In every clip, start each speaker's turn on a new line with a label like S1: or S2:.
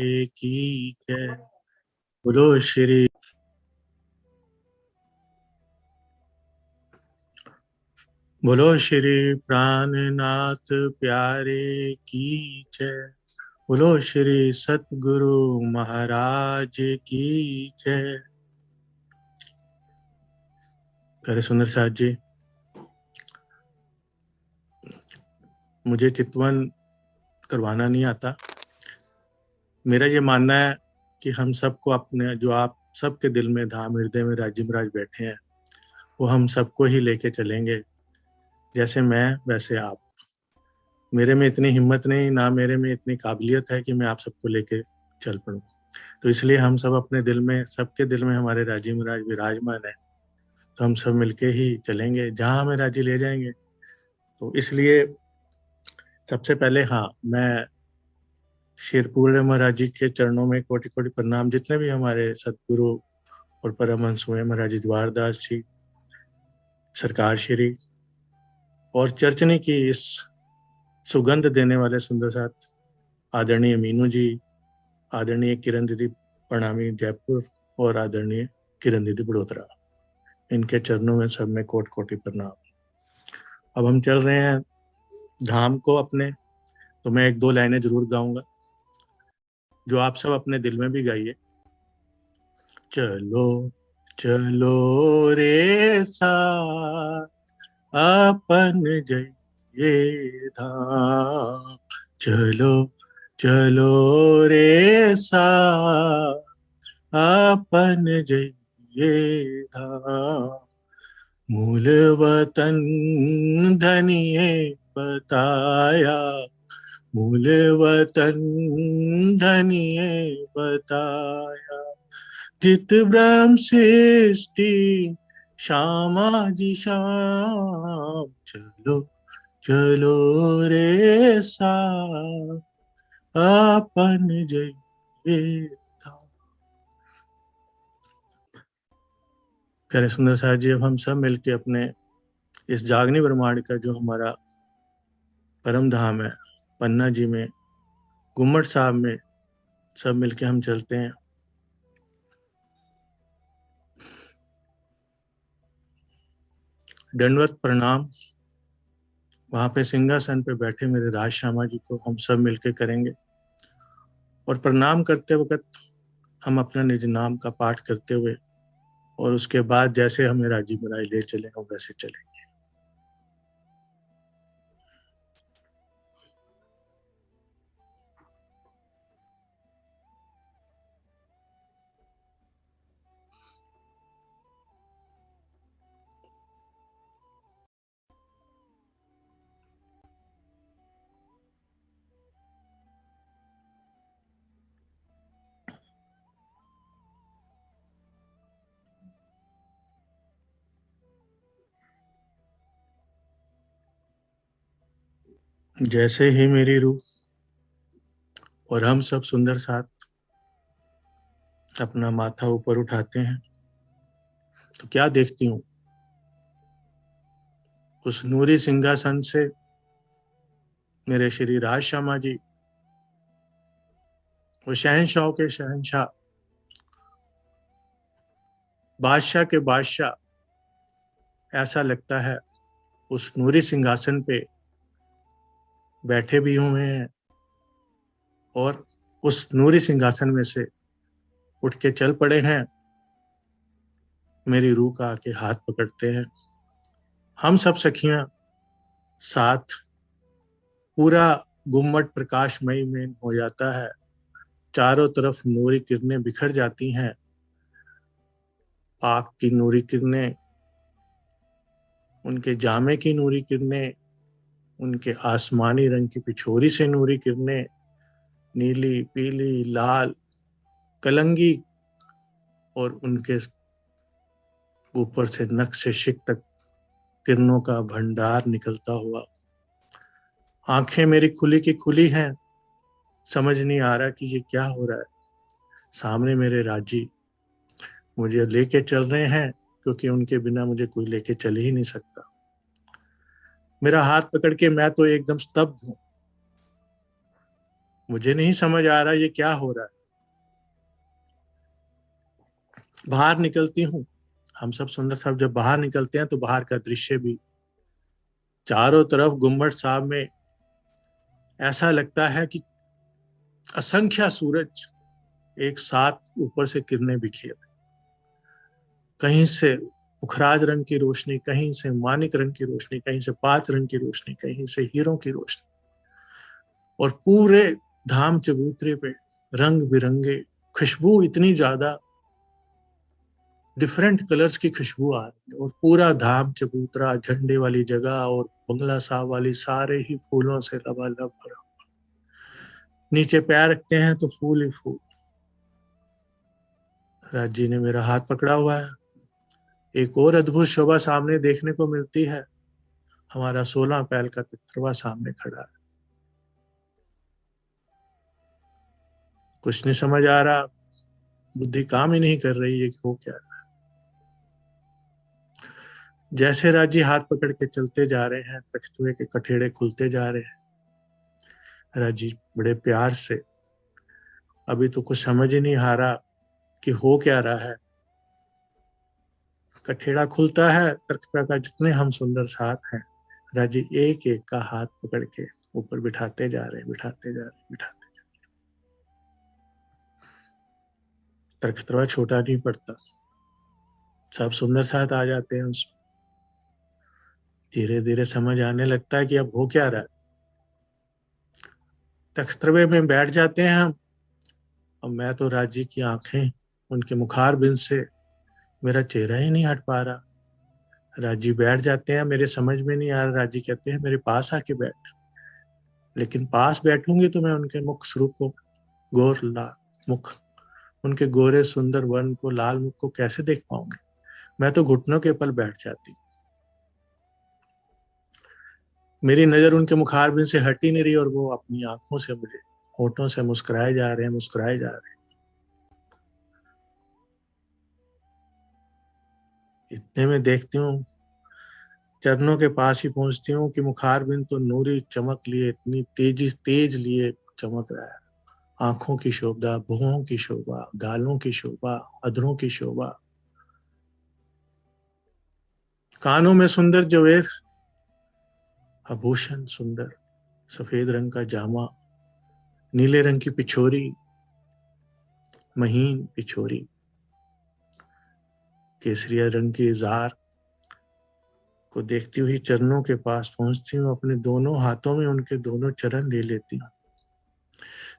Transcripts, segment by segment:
S1: की जय। बोलो श्री बोलो श्री प्राणनाथ प्यारे की जय। बोलो श्री सतगुरु महाराज की जय। प्यारे सुंदर साथ जी, मुझे चितवन करवाना नहीं आता। मेरा ये मानना है कि हम सबको अपने, जो आप सबके दिल में धाम हृदय में राजी महाराज बैठे हैं, वो हम सबको ही लेके चलेंगे। जैसे मैं वैसे आप। मेरे में इतनी हिम्मत नहीं, ना मेरे में इतनी काबिलियत है कि मैं आप सबको लेके चल पड़ूं। तो इसलिए हम सब अपने दिल में, सबके दिल में हमारे राजी महाराज विराजमान है। तो हम सब मिलके ही चलेंगे जहां हमें राजी ले जाएंगे। तो इसलिए सबसे पहले, हाँ, मैं शिरपूर्ण महाराज जी के चरणों में कोटि कोटि प्रणाम। जितने भी हमारे सदगुरु और परमहंस हुए, महाराज द्वारदास जी, सरकार श्री और चर्चनी की इस सुगंध देने वाले सुंदर साथ आदरणीय मीनू जी, आदरणीय किरण दीदी प्रणामी जयपुर, और आदरणीय किरण दीदी बड़ोदरा, इनके चरणों में सब में कोटि कोटि प्रणाम। अब हम चल रहे हैं धाम को अपने। तो मैं एक दो लाइनें जरूर गाऊंगा, जो आप सब अपने दिल में भी गाइए। चलो चलो रे साथ, अपन जइए धाम। चलो चलो रे साथ, अपन जइए धाम। मूल वतन धनिए बताया, मूल वतन धनिए बताया। जित ब्रह्म सृष्टि श्यामा जी श्याम। चलो चलो रे साथ, अपन जइए धाम। प्यारे सुंदर साहब जी, अब हम सब मिलके अपने इस जागनी ब्रह्मांड का, जो हमारा परम धाम है, पन्ना जी में, गुम्मट साहब में, सब मिलके हम चलते हैं। दंडवत प्रणाम वहां पे सिंहासन पे बैठे मेरे राज श्यामा जी को हम सब मिलके करेंगे। और प्रणाम करते वक्त हम अपना निज नाम का पाठ करते हुए, और उसके बाद जैसे हमें राजी बनाई ले चले, हम वैसे चलेंगे। जैसे ही मेरी रूह और हम सब सुंदर साथ अपना माथा ऊपर उठाते हैं, तो क्या देखती हूँ? उस नूरी सिंहासन से मेरे श्री राज श्यामा जी, वो शहंशाहों के शहंशाह, बादशाह के बादशाह, ऐसा लगता है उस नूरी सिंहासन पे बैठे भी हुए हैं, और उस नूरी सिंहासन में से उठ के चल पड़े हैं, मेरी रूह का आके हाथ पकड़ते हैं। हम सब सखियां साथ, पूरा गुम्मट प्रकाशमयी में हो जाता है। चारों तरफ नूरी किरणें बिखर जाती हैं। आग की नूरी किरणें, उनके जामे की नूरी किरणें, उनके आसमानी रंग की पिछोरी से नूरी किरणें, नीली पीली लाल कलंगी, और उनके ऊपर से नख से शिक तक किरणों का भंडार निकलता हुआ। आंखें मेरी खुली की खुली हैं, समझ नहीं आ रहा कि ये क्या हो रहा है। सामने मेरे राजी मुझे लेके चल रहे हैं, क्योंकि उनके बिना मुझे कोई लेके चल ही नहीं सकता। मेरा हाथ पकड़ के मैं तो एकदम स्तब्ध हूं। मुझे नहीं समझ आ रहा ये क्या हो रहा है। बाहर निकलती हूँ, हम सब सुंदर साहब जब बाहर निकलते हैं तो बाहर का दृश्य भी, चारों तरफ गुम्बद साहब में ऐसा लगता है कि असंख्य सूरज एक साथ ऊपर से किरणें बिखेर, कहीं से पुखराज रंग की रोशनी, कहीं से मानिक रंग की रोशनी, कहीं से पांच रंग की रोशनी, कहीं से हीरों की रोशनी, और पूरे धाम चबूतरे पे रंग बिरंगे खुशबू, इतनी ज्यादा डिफरेंट कलर्स की खुशबू आ रही है, और पूरा धाम चबूतरा, झंडे वाली जगह और बंगला साहब वाली सारे ही फूलों से लबालब भरा। नीचे पैर रखते हैं तो फूल ही फूल। राज जी ने मेरा हाथ पकड़ा हुआ है। एक और अद्भुत शोभा सामने देखने को मिलती है। हमारा 16 अप्रैल का चित्रवा सामने खड़ा है। कुछ नहीं समझ आ रहा, बुद्धि काम ही नहीं कर रही है कि हो क्या रहा है। जैसे राजी हाथ पकड़ के चलते जा रहे हैं, तख्तुए के कठेड़े खुलते जा रहे हैं। राजी बड़े प्यार से, अभी तो कुछ समझ ही नहीं आ रहा कि हो क्या रहा है। कठेड़ा खुलता है, तख्ता का जितने हम सुंदर साथ हैं, राजी एक एक का हाथ पकड़ के ऊपर बिठाते जा रहे हैं, बिठाते जा रहे हैं, बिठाते। तख्तवा छोटा नहीं पड़ता, सब सुंदर साथ आ जाते हैं उसमें। धीरे धीरे समझ आने लगता है कि अब हो क्या रहा है। तख्तवे में बैठ जाते हैं हम। अब मैं तो राजी की आंखें, उनके मुखारबिंद से मेरा चेहरा ही नहीं हट पा रहा। राजी बैठ जाते हैं, मेरे समझ में नहीं आ रहा। राजी कहते हैं मेरे पास आके बैठ, लेकिन पास बैठूंगी तो मैं उनके मुख स्वरूप को, गोर लाल मुख, उनके गोरे सुंदर वर्ण को, लाल मुख को कैसे देख पाऊंगी। मैं तो घुटनों के पल बैठ जाती। मेरी नजर उनके मुखारबिंद से हट ही नहीं रही, और वो अपनी आंखों से मुझे, होठों से मुस्कुराए जा रहे हैं, मुस्कुराए जा रहे हैं। इतने में देखती हूँ, चरणों के पास ही पहुंचती हूँ कि मुखारबिंद तो नूरी चमक लिए, इतनी तेजी तेज लिए चमक रहा है। आंखों की शोभा, भुवों की शोभा, गालों की शोभा, अधरों की शोभा, कानों में सुंदर जवेर आभूषण, सुंदर सफेद रंग का जामा, नीले रंग की पिछोरी, महीन पिछोरी, केसरिया रंग की इजार को देखती हुई चरणों के पास पहुंचती हूँ। अपने दोनों हाथों में उनके दोनों चरण ले लेती हूँ।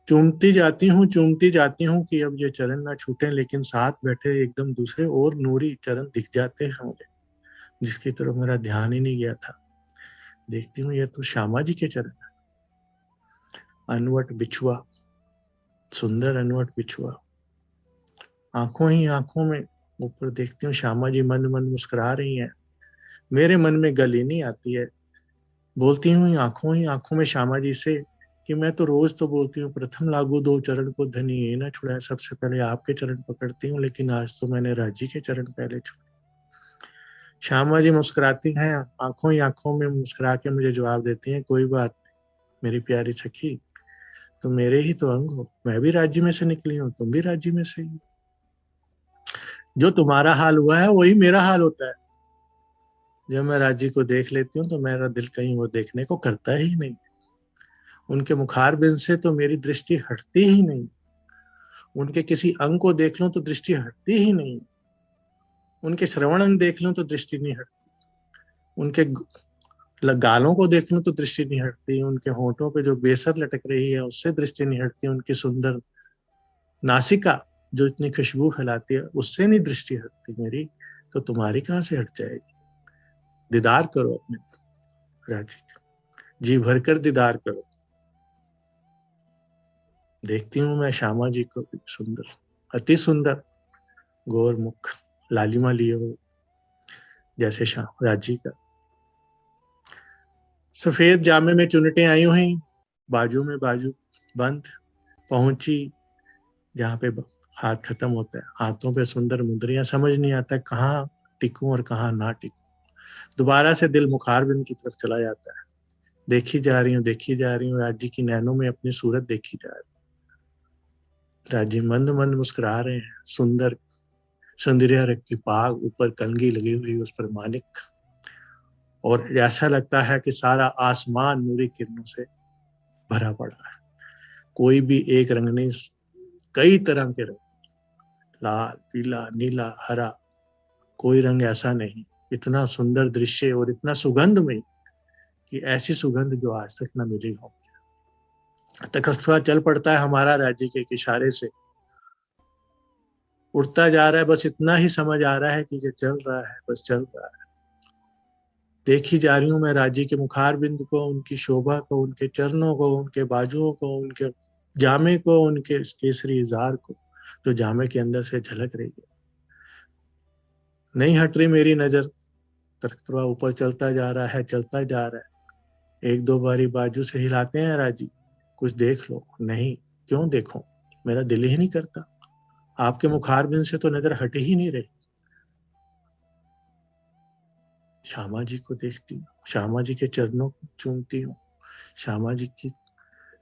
S1: चूमती जाती हूँ कि अब ये चरण ना छूटे, लेकिन साथ बैठे एकदम दूसरे और नूरी चरण दिख जाते हैं मुझे, जिसकी तरफ मेरा ध्यान ही नहीं गया था। देखती हूँ ये तो श्यामा जी के चरण है। अनवट बिछुआ, सुंदर अनवट बिछुआ, आंखों ही आंखों में ऊपर देखती हूँ श्यामा जी मन मन मुस्कुरा रही हैं। मेरे मन में गली नहीं आती है। बोलती हूँ ही आंखों में श्यामा जी से कि मैं तो रोज तो बोलती हूँ प्रथम लागू दो चरण को धनी ये ना छुड़ाए, सबसे पहले आपके चरण पकड़ती हूँ, लेकिन आज तो मैंने राजी के चरण पहले छुड़े। श्यामा जी मुस्कुराती हैं, आंखों ही आंखों में मुस्कुरा के मुझे जवाब देती हैं, कोई बात मेरी प्यारी सखी, तुम मेरे ही तो अंग हो, मैं भी राज्य में से निकली हूँ, तुम भी राज्य में से ही। जो तुम्हारा हाल हुआ है वही मेरा हाल होता है। जब मैं राजी को देख लेती हूँ तो मेरा दिल कहीं वो देखने को करता ही नहीं। उनके मुखारबिंद से तो मेरी दृष्टि हटती ही नहीं। उनके किसी अंग को देख लूं तो दृष्टि हटती ही नहीं। उनके श्रवण अंग देख लूं तो दृष्टि नहीं हटती। उनके गालों को देख लूं तो दृष्टि नहीं हटती। उनके होठों पे जो बेसर लटक रही है उससे दृष्टि नहीं हटती। उनकी सुंदर नासिका जो इतनी खुशबू फैलाती है उससे नहीं दृष्टि हटती मेरी, तो तुम्हारी कहाँ से हट जाएगी। दीदार करो अपने राजी का, जी भरकर दीदार करो। देखती हूँ मैं श्यामा जी को, सुंदर, अति सुंदर, गोर मुख, लालिमा लिए हो जैसे श्याम राजी का, सफेद जामे में चुनटें आई हुई, बाजू में बाजू बंद, पहुंची जहाँ पे हाथ खत्म होता है, हाथों पे सुंदर मुद्रियां, समझ नहीं आता है कहाँ टिकूं और कहाँ ना टिकूं। दोबारा से दिल मुखारबिंद की तरफ चला जाता है। देखी जा रही हूँ, देखी जा रही हूँ, राज्य की नैनों में अपनी सूरत देखी जा रही। राज्य मंद मंद मुस्कुरा रहे हैं, सुंदर सौंदर्य रखी पाग, ऊपर कलगी लगी हुई, उस पर मानिक, और ऐसा लगता है कि सारा आसमान नूरी किरणों से भरा पड़ा है। कोई भी एक रंग नहीं, कई तरह के रंग, लाल, पीला, नीला, हरा, कोई रंग ऐसा नहीं। इतना सुंदर दृश्य और इतना सुगंधमय कि ऐसी सुगंध जो आज तक न मिली हो। तखतवा चल पड़ता है हमारा राज्य के एक इशारे से, उड़ता जा रहा है। बस इतना ही समझ आ रहा है कि ये चल रहा है, बस चल रहा है। देखी जा रही हूँ मैं राज्य के मुखार बिंद को, उनकी शोभा को, उनके चरणों को, उनके बाजुओं को, उनके जामे को, उनके केसरी इजार को, जो जामे के अंदर से झलक रही है। नहीं हट रही मेरी नजर, तख्तवा ऊपर चलता जा रहा है, चलता जा रहा है। एक दो बारी बाजू से हिलाते हैं राजी, कुछ देख लो। नहीं, क्यों देखो, मेरा दिल ही नहीं करता। आपके मुखारबिन से तो नजर हट ही नहीं रही। श्यामा जी को देखती हूँ, श्यामा जी के चरणों को चूमती हूँ, श्यामा जी की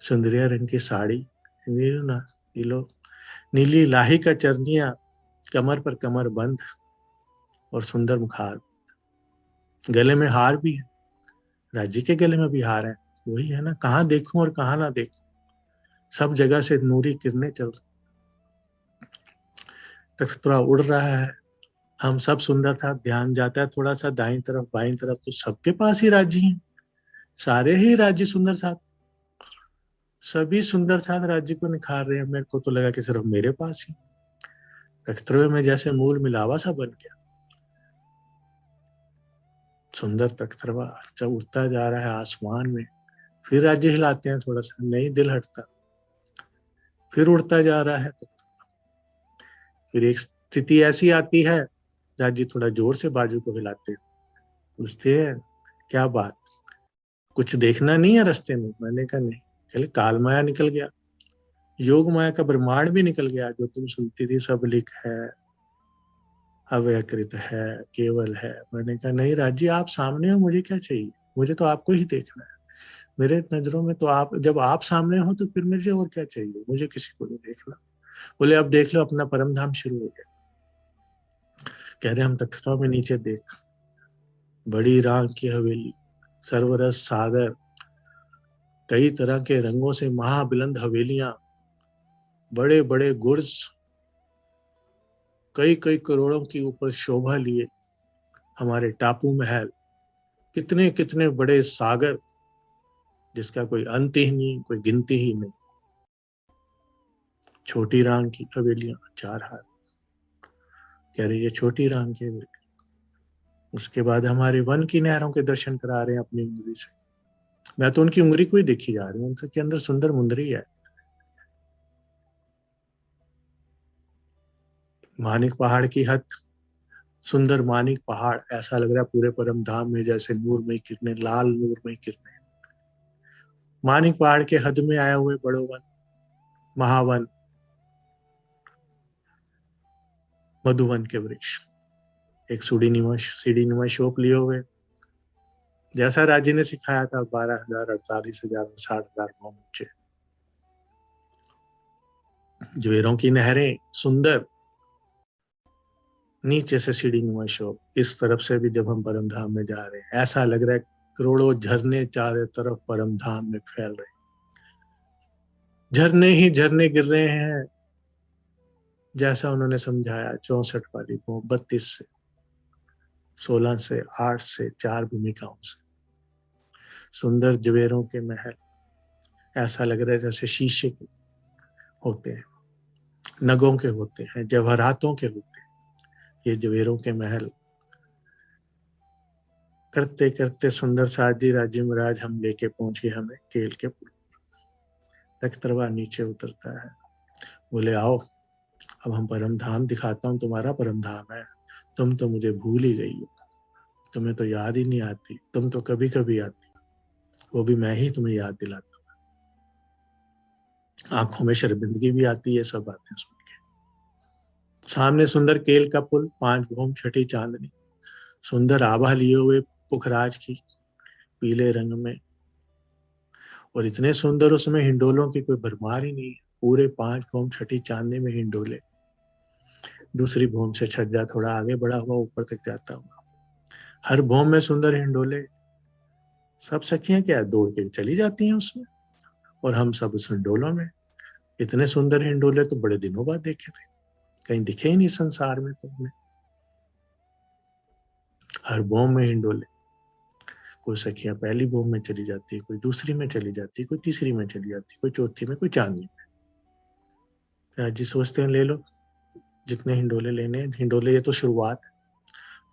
S1: सुंदरिया रंग की साड़ी, नीलो नीली लाही का चरनिया, कमर पर कमर बंद, और सुंदर मुखार, गले में हार भी है। राजी के गले में भी हार है। वही है ना, कहाँ देखूं और कहाँ ना देखूं, सब जगह से नूरी किरणें चल रही। तख्तरा उड़ रहा है, हम सब सुंदर था। ध्यान जाता है थोड़ा सा दाईं तरफ बाईं तरफ, तो सबके पास ही राजी हैं, सारे ही राज्य सुंदर साथ, सभी सुंदर साथ राज्य को निखार रहे हैं। मेरे को तो लगा कि सिर्फ मेरे पास ही। तख्तरे में जैसे मूल मिलावा सा बन गया। सुंदर तख्तरवा जब उड़ता जा रहा है आसमान में, फिर राज्य हिलाते हैं थोड़ा सा, नहीं दिल हटता। फिर उड़ता जा रहा है, फिर एक स्थिति ऐसी आती है, राज्य थोड़ा जोर से बाजू को हिलाते हैं, पूछते हैं क्या बात, कुछ देखना नहीं है रास्ते में। मैंने कहा नहीं। चले, काल माया निकल गया, योग माया का ब्रह्मांड भी निकल गया। जो तुम सुनती थी सब लिख है, अव्यकृत है, केवल है। मैंने कहा नहीं राज्य, आप सामने हो, मुझे क्या चाहिए, मुझे तो आपको ही देखना है। मेरे नजरों में तो आप, जब आप सामने हो तो फिर मुझे और क्या चाहिए, मुझे किसी को नहीं देखना। बोले अब देख लो, अपना परम धाम शुरू हो गया। कह रहे हम तख्तों में नीचे देख, बड़ी राग की हवेली, सरवरस सागर, कई तरह के रंगों से महाबुलंद हवेलियां, बड़े बड़े गुर्ज, कई कई करोड़ों की ऊपर शोभा लिए हमारे टापू महल, कितने कितने बड़े सागर, जिसका कोई अंत ही नहीं, कोई गिनती ही नहीं। छोटी राम की हवेलियां चार हाथ, कह रही है छोटी राम की हवेली। उसके बाद हमारे वन की नहरों के दर्शन करा रहे हैं अपनी उंगली से। मैं तो उनकी उंगली को ही देखी जा रही हूँ, उनके अंदर सुंदर मुंदरी है। मानिक पहाड़ की हद, सुंदर मानिक पहाड़, ऐसा लग रहा है पूरे परम धाम में जैसे नूरमय किरणें, लाल नूरमय किरणें। मानिक पहाड़ के हद में आया हुए बड़ो वन, महावन, मधुवन के वृक्ष, एक सीढ़ी नुमा शोप लिए हुए, जैसा राजी ने सिखाया था, 12,000, 48,000, 60,000 ऊंचे। ज्वेरों की नहरें सुंदर, नीचे से सीढ़ी नुमा शोप, इस तरफ से भी जब हम परम धाम में जा रहे हैं ऐसा लग रहा है करोड़ों झरने चारों तरफ परम धाम में फैल रहे हैं। झरने ही झरने गिर रहे हैं, जैसा उन्होंने समझाया 64 वाली को, 32 से, 16 से, 8 से, 4 भूमिकाओं से। सुंदर जवेरों के महल, ऐसा लग रहा है जैसे शीशे के होते हैं, नगों के होते हैं, जवाहरातों के होते हैं ये जवेरों के महल। करते करते सुंदर साजी राज्य महाराज हम लेके पहुंच गए हमें केल के पुल। तख्तरवा नीचे उतरता है, बोले आओ, अब हम परम धाम दिखाता हूँ, तुम्हारा परम धाम है। तुम तो मुझे भूल ही गई हो, तुम्हें तो याद ही नहीं आती, तुम तो कभी कभी आती, वो भी मैं ही तुम्हें याद दिलाता हूँ। आंखों में शर्मिंदगी भी आती है सब बातें सुन के। सामने सुंदर केल का पुल, 5 भूम छठी चांदनी, सुंदर आभा लिए हुए पुखराज की, पीले रंग में, और इतने सुंदर उसमें हिंडोलों की कोई भरमार ही नहीं है। पूरे 5 भौम छठी चांदनी में हिंडोले, दूसरी भौम से छज्जा थोड़ा आगे बढ़ा हुआ ऊपर तक जाता हुआ, हर भौम में सुंदर हिंडोले। सब सखियां क्या दौड़ के चली जाती हैं उसमें, और हम सब उस हिंडोलों में। इतने सुंदर हिंडोले तो बड़े दिनों बाद देखे थे, कहीं दिखे ही नहीं संसार में तो हमें। हर भौम में हिंडोले। कोई सखियां पहली भौम में चली जाती है, कोई दूसरी में चली जाती है, कोई तीसरी में चली जाती है, कोई चौथी में, कोई चांदनी में। राज जी सोचते हैं ले लो जितने हिंडोले लेने हैं। हिंडोले ये तो शुरुआत है,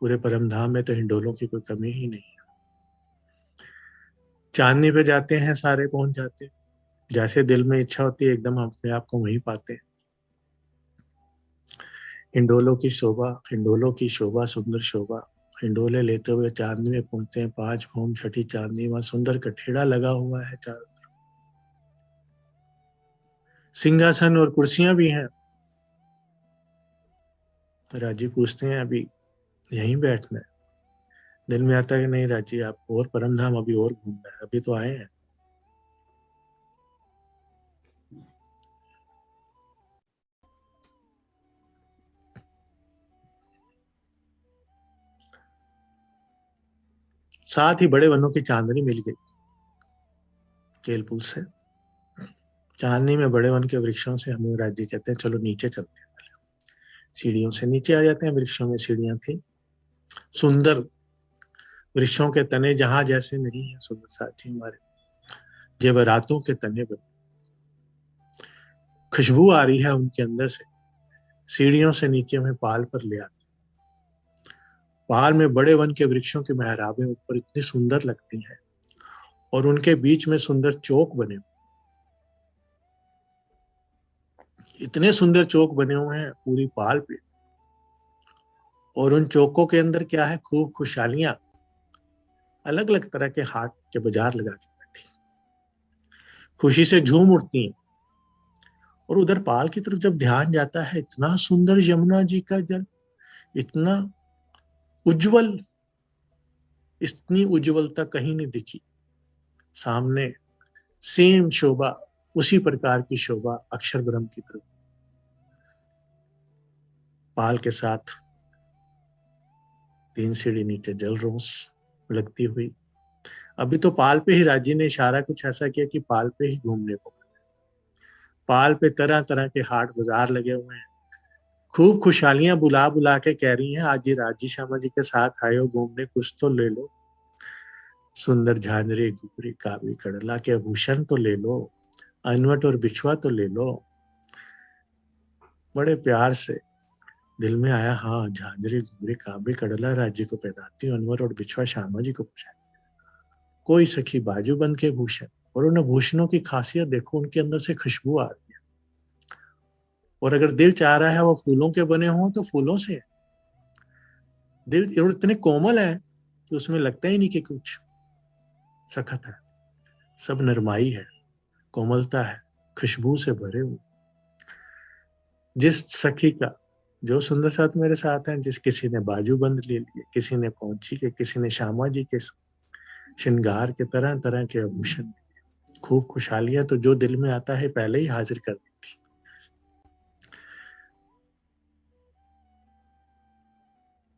S1: पूरे परम धाम में तो हिंडोलों की कोई कमी ही नहीं है। चांदनी पे जाते हैं, सारे पहुंच जाते हैं। जैसे दिल में इच्छा होती है एकदम हम अपने आप को वहीं पाते हैं। हिंडोलों की शोभा, हिंडोलों की शोभा, सुंदर शोभा। हिंडोले लेते हुए चांदनी में पहुंचते हैं। 5 भौम छठी चांदनी, वहां सुंदर कठेड़ा लगा हुआ है चारों, सिंहासन और कुर्सियां भी हैं। राजी पूछते हैं अभी यहीं बैठना है? दिल में आता है कि नहीं राजी, आप और परम धाम अभी और घूमना है, अभी तो आए हैं। साथ ही बड़े वनों की चांदनी मिल गई केलपुल से। चांदनी में बड़े वन के वृक्षों से हमें राजी कहते हैं चलो नीचे चलते हैं। सीढ़ियों से नीचे आ जाते हैं, वृक्षों में सीढ़ियां थी। सुंदर वृक्षों के तने जहां जैसे नहीं है सुंदर साथी हमारे, जेवरातों के तने बने। खुशबू आ रही है उनके अंदर से। सीढ़ियों से नीचे हमें पाल पर ले आते। पाल में बड़े वन के वृक्षों की मेहराबें ऊपर इतनी सुंदर लगती हैं, और उनके बीच में सुंदर चौक बने, इतने सुंदर चौक बने हुए हैं पूरी पाल पे। और उन चौकों के अंदर क्या है, खूब खुशहालियां, अलग अलग तरह के हाट के बाजार लगा के बैठी, खुशी से झूम उठती हैं। और उधर पाल की तरफ जब ध्यान जाता है, इतना सुंदर यमुना जी का जल, इतना उज्जवल, इतनी उज्जवलता कहीं नहीं दिखी। सामने सेम शोभा, उसी प्रकार की शोभा अक्षर ब्रह्म की तरफ पाल के साथ 3 सीढ़ी नीचे जल रोस लगती हुई। अभी तो पाल पे ही राजी ने इशारा कुछ ऐसा किया कि पाल पे ही घूमने को। पाल पे तरह तरह के हाट बाजार लगे हुए हैं, खूब खुशहालियां बुला बुला के कह रही हैं आज ये राजी श्यामा जी के साथ आए हो घूमने, कुछ तो ले लो। सुंदर झांझरी घुघरी काबी कड़ला के आभूषण तो ले लो, अनवट और बिछुआ तो ले लो। बड़े प्यार से दिल में आया, हाँ झांझरी घुघरी काबी कड़ला राज्य को पहनाती हूँ, अनवर और बिछुआ श्यामा जी को पूछा। कोई सखी बाजूबंद के भूषण, और उन भूषणों की खासियत देखो, उनके अंदर से खुशबू आ रही है। और अगर दिल चाह रहा है वो फूलों के बने हों तो फूलों से। दिल और इतने कोमल है कि उसमें लगता ही नहीं कि कुछ सखत है, सब नरमाई है, कोमलता है, खुशबू से भरे हुए। जिस सखी का जो सुंदर साथ मेरे साथ हैं, जिस किसी ने बाजूबंद ले लिए, किसी ने पहुंची के, किसी ने श्यामा जी के श्रृंगार के तरह तरह के आभूषण, खूब खुशहालियां तो जो दिल में आता है पहले ही हाजिर कर दी थी।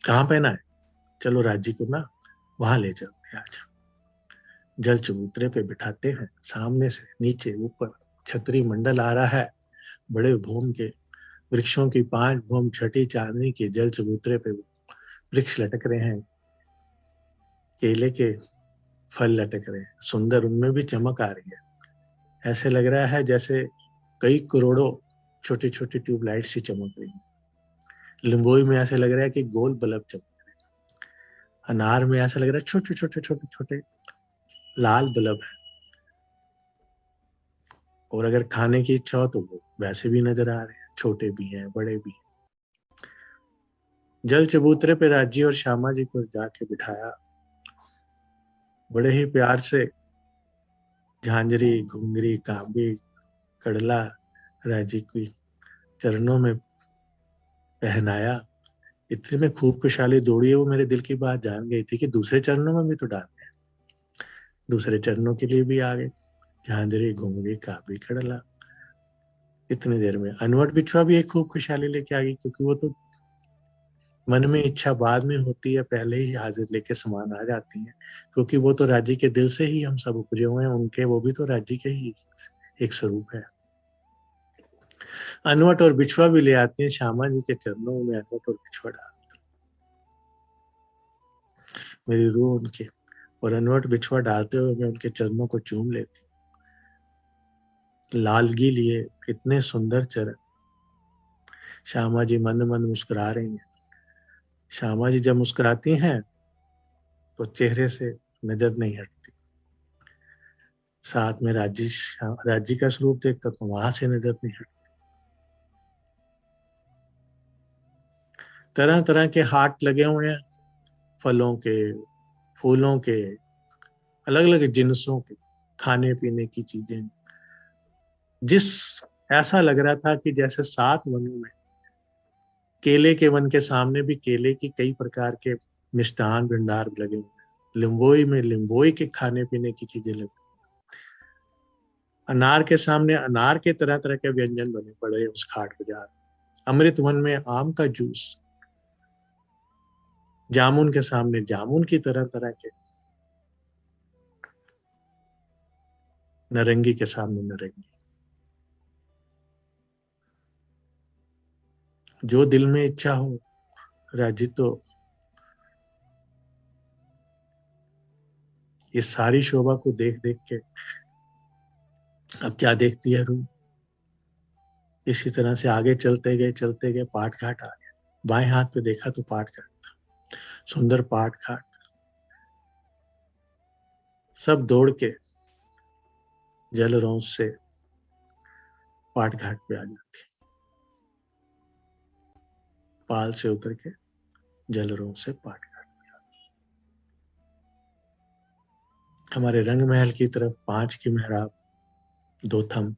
S1: कहाँ पहना है, चलो राजी को ना वहां ले चलते हैं आज। जल चबूतरे पे बिठाते हैं, सामने से नीचे ऊपर छतरी मंडल आ रहा है। बड़े भूम के वृक्षों की 5 भूम छठी चांदनी के जल चबूतरे पे वृक्ष लटक रहे हैं, केले के फल लटक रहे हैं, सुंदर, उनमें भी चमक आ रही है। ऐसे लग रहा है जैसे कई करोड़ों छोटी छोटी ट्यूबलाइट सी चमक रही है। लिंबोई में ऐसे लग रहा है कि गोल बल्ब चमक रहे हैं। अनार में ऐसा लग रहा है छोटे छोटे छोटे छोटे लाल बल्ब है। और अगर खाने की इच्छा हो तो वो वैसे भी नजर आ रहे हैं, छोटे भी हैं बड़े भी हैं। जल चबूतरे पे राजी और श्यामा जी को जाके बिठाया, बड़े ही प्यार से झांझरी घुंघरी कांबी कड़ला राजी की चरणों में पहनाया। इतने में खूब खुशहाली दौड़ी है, वो मेरे दिल की बात जान गई थी कि दूसरे चरणों में भी तो डालते हैं। दूसरे चरणों के लिए भी आ गए। झांझरी घुंघरी का भी खड़ला। इतनी देर में अनवट बिछुआ भी एक खूब खुशहाली लेके आ गई, क्योंकि वो तो मन में इच्छा बाद में होती है, पहले ही हाजिर लेके सामान आ जाती है, क्योंकि वो तो राज्य के दिल से ही हम सब उपजे हुए हैं उनके, वो भी तो राज्य के ही एक स्वरूप है। अनवट और बिछुआ भी ले आते हैं श्यामा जी के चरणों में, अनवट और बिछुआ डाल मेरी रूह उनके, और अनवट बिछुआ डालते हुए मैं उनके चरणों को चूम लेती। लालगी लिए इतने सुंदर चरण। श्यामा जी मंद मंद मुस्कुरा रही हैं। श्यामा जी जब मुस्कुराती हैं तो चेहरे से नजर नहीं हटती। साथ में राजी का स्वरूप देखता तो वहां से नजर नहीं हटती। तरह तरह के हाट लगे हुए हैं, फलों के, फूलों के, अलग अलग जिन्सों के, खाने पीने की चीजें। जिस ऐसा लग रहा था कि जैसे 7 वनों में, केले के वन के सामने भी केले की कई प्रकार के मिष्ठान भंडार लगे हुए हैं, लिम्बोई में लिम्बोई के खाने पीने की चीजें लगी, अनार के सामने अनार के तरह तरह के व्यंजन बने पड़े उस खाट बाजार। अमृत वन में आम का जूस, जामुन के सामने जामुन की तरह तरह के, नारंगी के सामने नारंगी। जो दिल में इच्छा हो, राजी तो इस सारी शोभा को देख देख के अब क्या देखती है रूह। इसी तरह से आगे चलते गए पाट घाट आ गया। बाएं हाथ पे देखा तो पाट घाट, सुंदर पाट घाट। सब दौड़ के जल रौंस से पाट घाट पे आ जाती, पाल से उतर के जल रौंस से पाट घाट। हमारे रंग महल की तरफ 5 की मेहराब, 2 थम,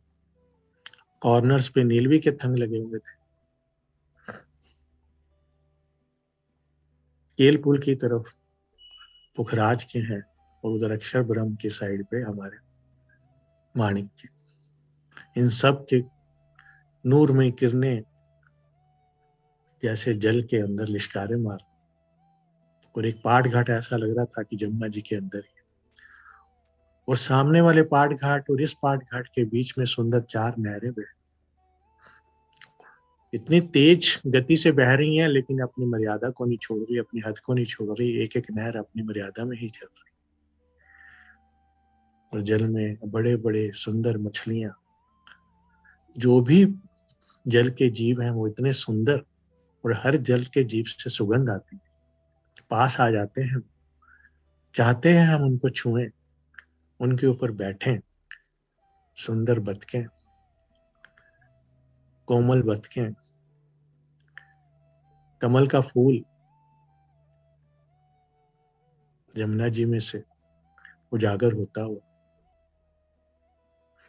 S1: कॉर्नर्स पे नीलवी के थंग लगे हुए थे। केल पुल की तरफ पुखराज के हैं, और उधर अक्षर ब्रह्म की साइड पे हमारे माणिक के। इन सब के नूर में किरणें जैसे जल के अंदर लिशकारे मार, और एक पाट घाट ऐसा लग रहा था कि जमुना जी के अंदर ही, और सामने वाले पाट घाट और इस पाट घाट के बीच में सुंदर 4 नहरें बह, इतनी तेज गति से बह रही हैं, लेकिन अपनी मर्यादा को नहीं छोड़ रही, अपनी हद को नहीं छोड़ रही। एक एक नहर अपनी मर्यादा में ही चल रही, और जल में बड़े बड़े सुंदर मछलियां। जो भी जल के जीव हैं वो इतने सुंदर, और हर जल के जीव से सुगंध आती है। पास आ जाते हैं, चाहते हैं हम उनको छुएं, उनके ऊपर बैठें। सुंदर बतखें, कोमल बतखें, कमल का फूल जमुना जी में से उजागर होता हुआ,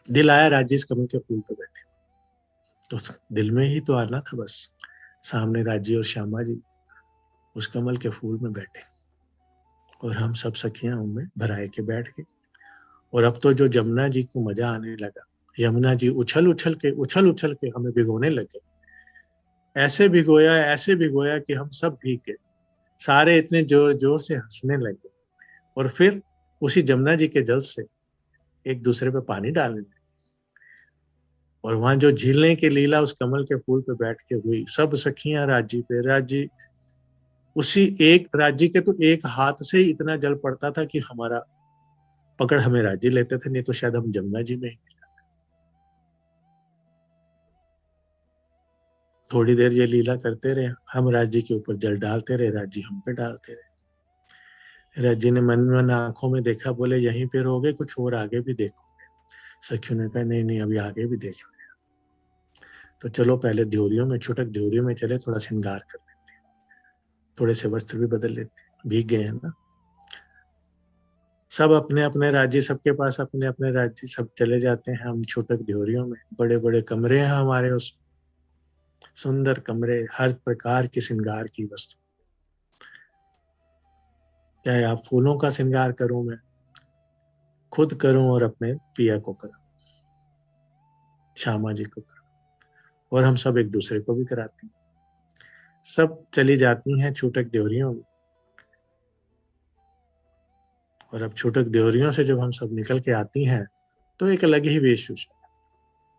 S1: दिल आया राजेश कमल के फूल पर बैठे। तो दिल में ही तो आना था बस। सामने राज्य और श्यामा जी उस कमल के फूल में बैठे, और हम सब सखियां उनमें भराए के बैठ गए। और अब तो जो जमुना जी को मजा आने लगा, यमुना जी उछल उछल के हमें भिगोने लगे। ऐसे भिगोया कि हम सब भीग गए। सारे इतने जोर जोर से हंसने लगे, और फिर उसी जमुना जी के जल से एक दूसरे पे पानी डालने लगे। और वहां जो झीलने की लीला उस कमल के फूल पे बैठ के हुई, सब सखियां राजी पे, राजी उसी एक राज्य के तो एक हाथ से ही इतना जल पड़ता था कि हमारा पकड़ हमें राज्य लेते थे, नहीं तो शायद हम जमुना जी में ही। थोड़ी देर ये लीला करते रहे, हम राज्य के ऊपर जल डालते रहे, राज्य हम पे डालते रहे। राज्य ने मन मन आंखों में देखा, बोले यहीं पे रहोगे, कुछ और आगे भी देखो। सखियों ने कहा नहीं नहीं, अभी आगे भी देखो। तो चलो पहले ध्योरियों में, छुटक ध्योरियों में चले, थोड़ा श्रृंगार कर लेते, थोड़े से वस्त्र भी बदल लेते, भीग गए हैं ना। सब अपने अपने राज्य, सबके पास अपने अपने राज्य, सब चले जाते हैं। हम छुटक ध्योरियों में, बड़े बड़े कमरे हैं हमारे, उस सुंदर कमरे, हर प्रकार की श्रृंगार की वस्तु। चाहे आप फूलों का श्रृंगार करूं मैं, खुद करूं और अपने पिया को करूं, श्यामा जी को करूं, और हम सब एक दूसरे को भी कराते हैं। सब चली जाती हैं छूटक देवरियों में, और अब छूटक देवरियों से जब हम सब निकल के आती हैं तो एक अलग ही वेशभूषा।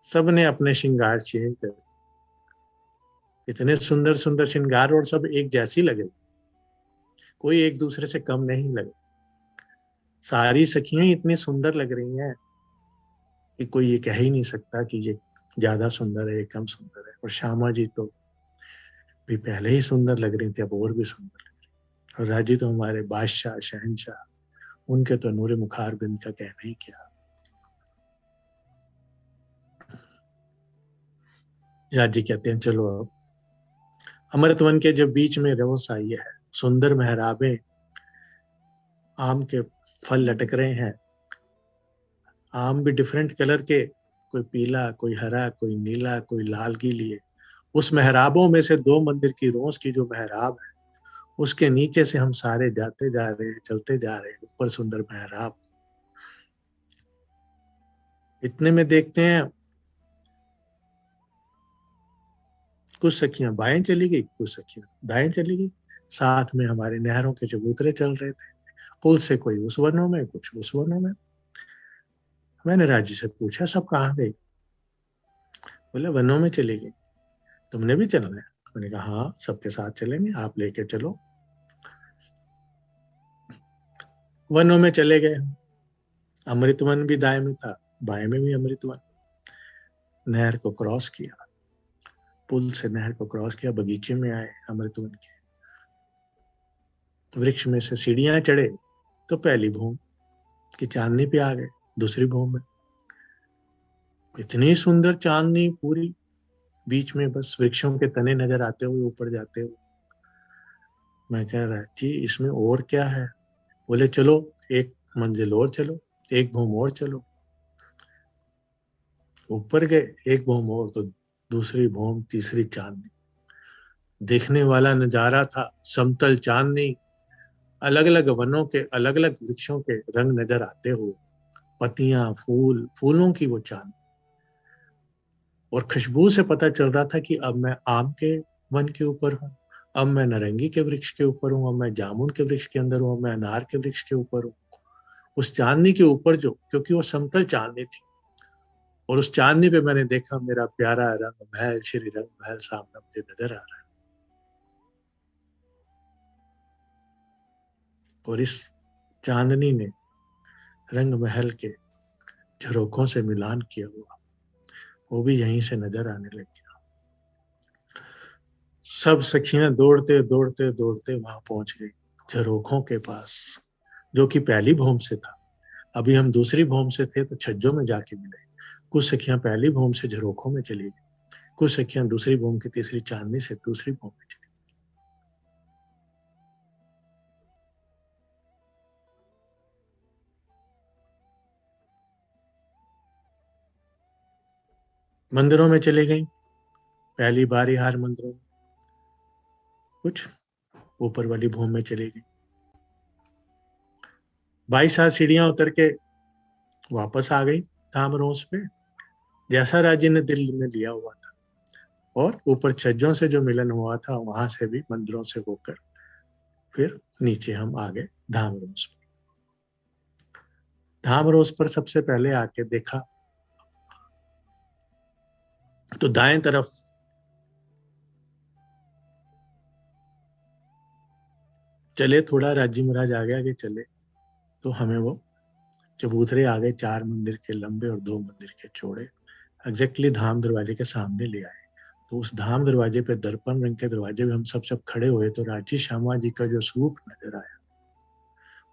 S1: सब ने अपने श्रृंगार चेंज कर, इतने सुंदर सुंदर श्रृंगार, और सब एक जैसी लगे, कोई एक दूसरे से कम नहीं लगे। सारी सखियां इतनी सुंदर लग रही हैं कि कोई ये कह ही नहीं सकता कि ये ज्यादा सुंदर है, ये कम सुंदर है। और श्यामा जी तो भी पहले ही सुंदर लग रही थी, अब और भी सुंदर लग रही। और राजी तो हमारे बादशाह शहनशाह, उनके तो नूरे मुखार बिंद का कहना ही क्या। राजी कहते हैं चलो अब अमृत वन के जो बीच में रोस आई है, सुंदर मेहराबें, आम के फल लटक रहे हैं, आम भी डिफरेंट कलर के, कोई पीला, कोई हरा, कोई नीला, कोई लाल की लिए। उस मेहराबों में से दो मंदिर की रोज की जो मेहराब है, उसके नीचे से हम सारे जाते जा रहे हैं, चलते जा रहे हैं, ऊपर सुंदर मेहराब। इतने में देखते हैं कुछ सखियां बाएं चली गई, कुछ सखियां दाएं चली गई। साथ में हमारे नहरों के चबूतरे चल रहे थे, पुल से कोई उस वनों में, कुछ उस वनों में। मैंने राजी से पूछा सब कहाँ गई? बोले वनों में चली गई। तुमने भी चलना है? मैंने कहा हाँ, सबके साथ चलेंगे, आप लेके चलो। वनों में चले गए। अमृतवन भी दाएं में था, बाएं में भी अमृतवन। नहर को क्रॉस किया, पुल से नहर को क्रॉस किया, बगीचे में आए अमृतवन के। वृक्ष में से सीढ़ियां चढ़े तो पहली भूम की चांदनी पे आ गए, दूसरी भूम में। इतनी सुंदर चांदनी पूरी, बीच में बस वृक्षों के तने नजर आते हुए ऊपर जाते हुए। मैं कह रहा जी इसमें और क्या है? बोले चलो एक मंजिल और चलो, एक भूम और चलो। ऊपर गए, एक भूम और, तो दूसरी भूम, तीसरी चांदनी। देखने वाला नजारा था, समतल चांदनी, अलग अलग वनों के अलग अलग वृक्षों के रंग नजर आते हुए, पत्तियां, फूल, फूलों की वो चांद। और खुशबू से पता चल रहा था कि अब मैं आम के वन के ऊपर हूँ, अब मैं नारंगी के वृक्ष के ऊपर हूँ, अब मैं जामुन के वृक्ष के अंदर हूँ, अब मैं अनार के वृक्ष के ऊपर हूँ। उस चांदनी के ऊपर जो, क्योंकि वो समतल चांदनी थी, और उस चांदनी पे मैंने देखा मेरा प्यारा रंग महल, श्री रंग महल सामने मुझे नजर आ रहा है। और इस चांदनी ने रंग महल के झरोखों से मिलान किया हुआ, वो भी यहीं से नजर आने लग गया। सब सखियां दौड़ते दौड़ते दौड़ते वहां पहुंच गई, झरोखों के पास, जो कि पहली भूम से था। अभी हम दूसरी भूम से थे तो छज्जों में जाके मिले। कुछ सखियां पहली भूम से झरोखों में चली गई, कुछ सखियां दूसरी भूम की तीसरी चांदनी से दूसरी भूम में चली। मंदिरों में चली गई, पहली बारी हार मंदिरों में, कुछ ऊपर वाली भूम में चली गई। 22 सीढ़ियां उतर के वापस आ गई धाम रोज पे, जैसा राजी ने दिल में लिया हुआ था। और ऊपर छज्जों से जो मिलन हुआ था वहां से भी मंदिरों से होकर फिर नीचे हम आ गए धाम रोज पे। धाम रोज पर सबसे पहले आके देखा तो दाएं तरफ चले, थोड़ा राजी महाराज आ गया कि चले, तो हमें वो चबूतरे आ गए, 4 मंदिर के लंबे और 2 मंदिर के चौड़े, एग्जैक्टली धाम दरवाजे के सामने ले आए। तो उस धाम दरवाजे पे, दर्पण रंग के दरवाजे पे हम सब खड़े हुए तो राजी श्यामा जी का जो स्वरूप नजर आया,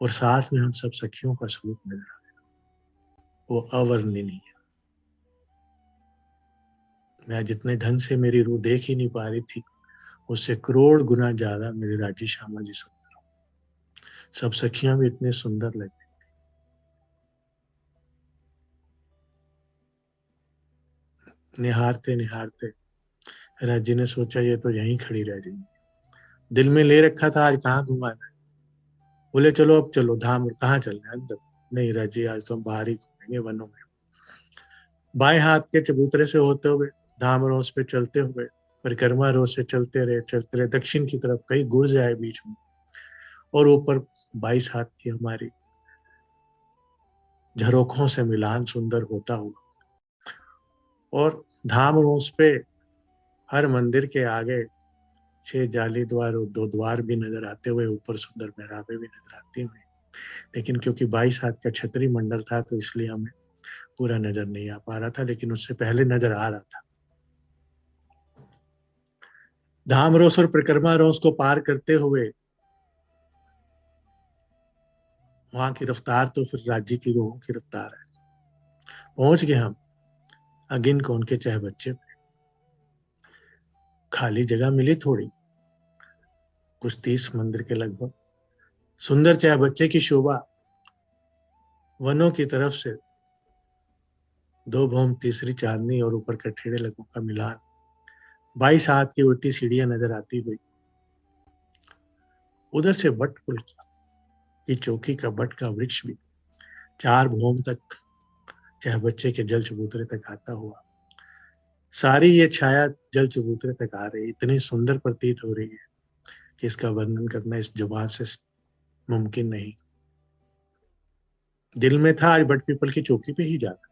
S1: और साथ में हम सब सखियों का स्वरूप नजर आया, वो अवर्णनीय। मैं जितने ढंग से मेरी रूह देख ही नहीं पा रही थी, उससे करोड़ गुना ज्यादा मेरी राजी श्यामा जी सुंदर। सब सखियां भी इतने सुंदर लगे। निहारते निहारते राजी ने सोचा ये तो यहीं खड़ी रह जाएगी, दिल में ले रखा था आज कहाँ घुमाना है। बोले चलो अब चलो धाम, कहाँ चलना है? अंदर। नहीं राजी, आज तो हम बाहर ही घूमेंगे वनों में। बाएं हाथ के चबूतरे से होते हुए, धाम रोस पे चलते हुए, परिक्रमा रोज से चलते रहे दक्षिण की तरफ, कई गुर्ज आए बीच में, और ऊपर 22 हाथ की हमारी झरोखों से मिलान सुंदर होता हुआ। और धाम रोस पे हर मंदिर के आगे 6 जाली द्वार और 2 द्वार भी नजर आते हुए, ऊपर सुंदर मेहराबें भी नजर आती हुई। लेकिन क्योंकि 22 हाथ का छतरी मंडल था तो इसलिए हमें पूरा नजर नहीं आ पा रहा था, लेकिन उससे पहले नजर आ रहा था। धाम रोस और परिक्रमा रोस को पार करते हुए, वहां की रफ्तार तो फिर राज्य की रूहों की रफ्तार है। पहुंच गए हम अगिन कौन के चाहे बच्चे पे। खाली जगह मिली थोड़ी, कुछ 30 मंदिर के लगभग। सुंदर चाहे बच्चे की शोभा, वनों की तरफ से 2 भौम तीसरी चांदनी और ऊपर कठेड़े लगों का मिलान। 22 हाथ की उल्टी सीढ़ियां नजर आती हुई। उधर से बट की चौकी का बट का वृक्ष भी 4 भौम तक, चाहे बच्चे के जल चबूतरे तक आता हुआ। सारी ये छाया जल चबूतरे तक आ रही, इतनी सुंदर प्रतीत हो रही है कि इसका वर्णन करना इस जुबान से मुमकिन नहीं। दिल में था आज बट पीपल की चौकी पे ही जाना,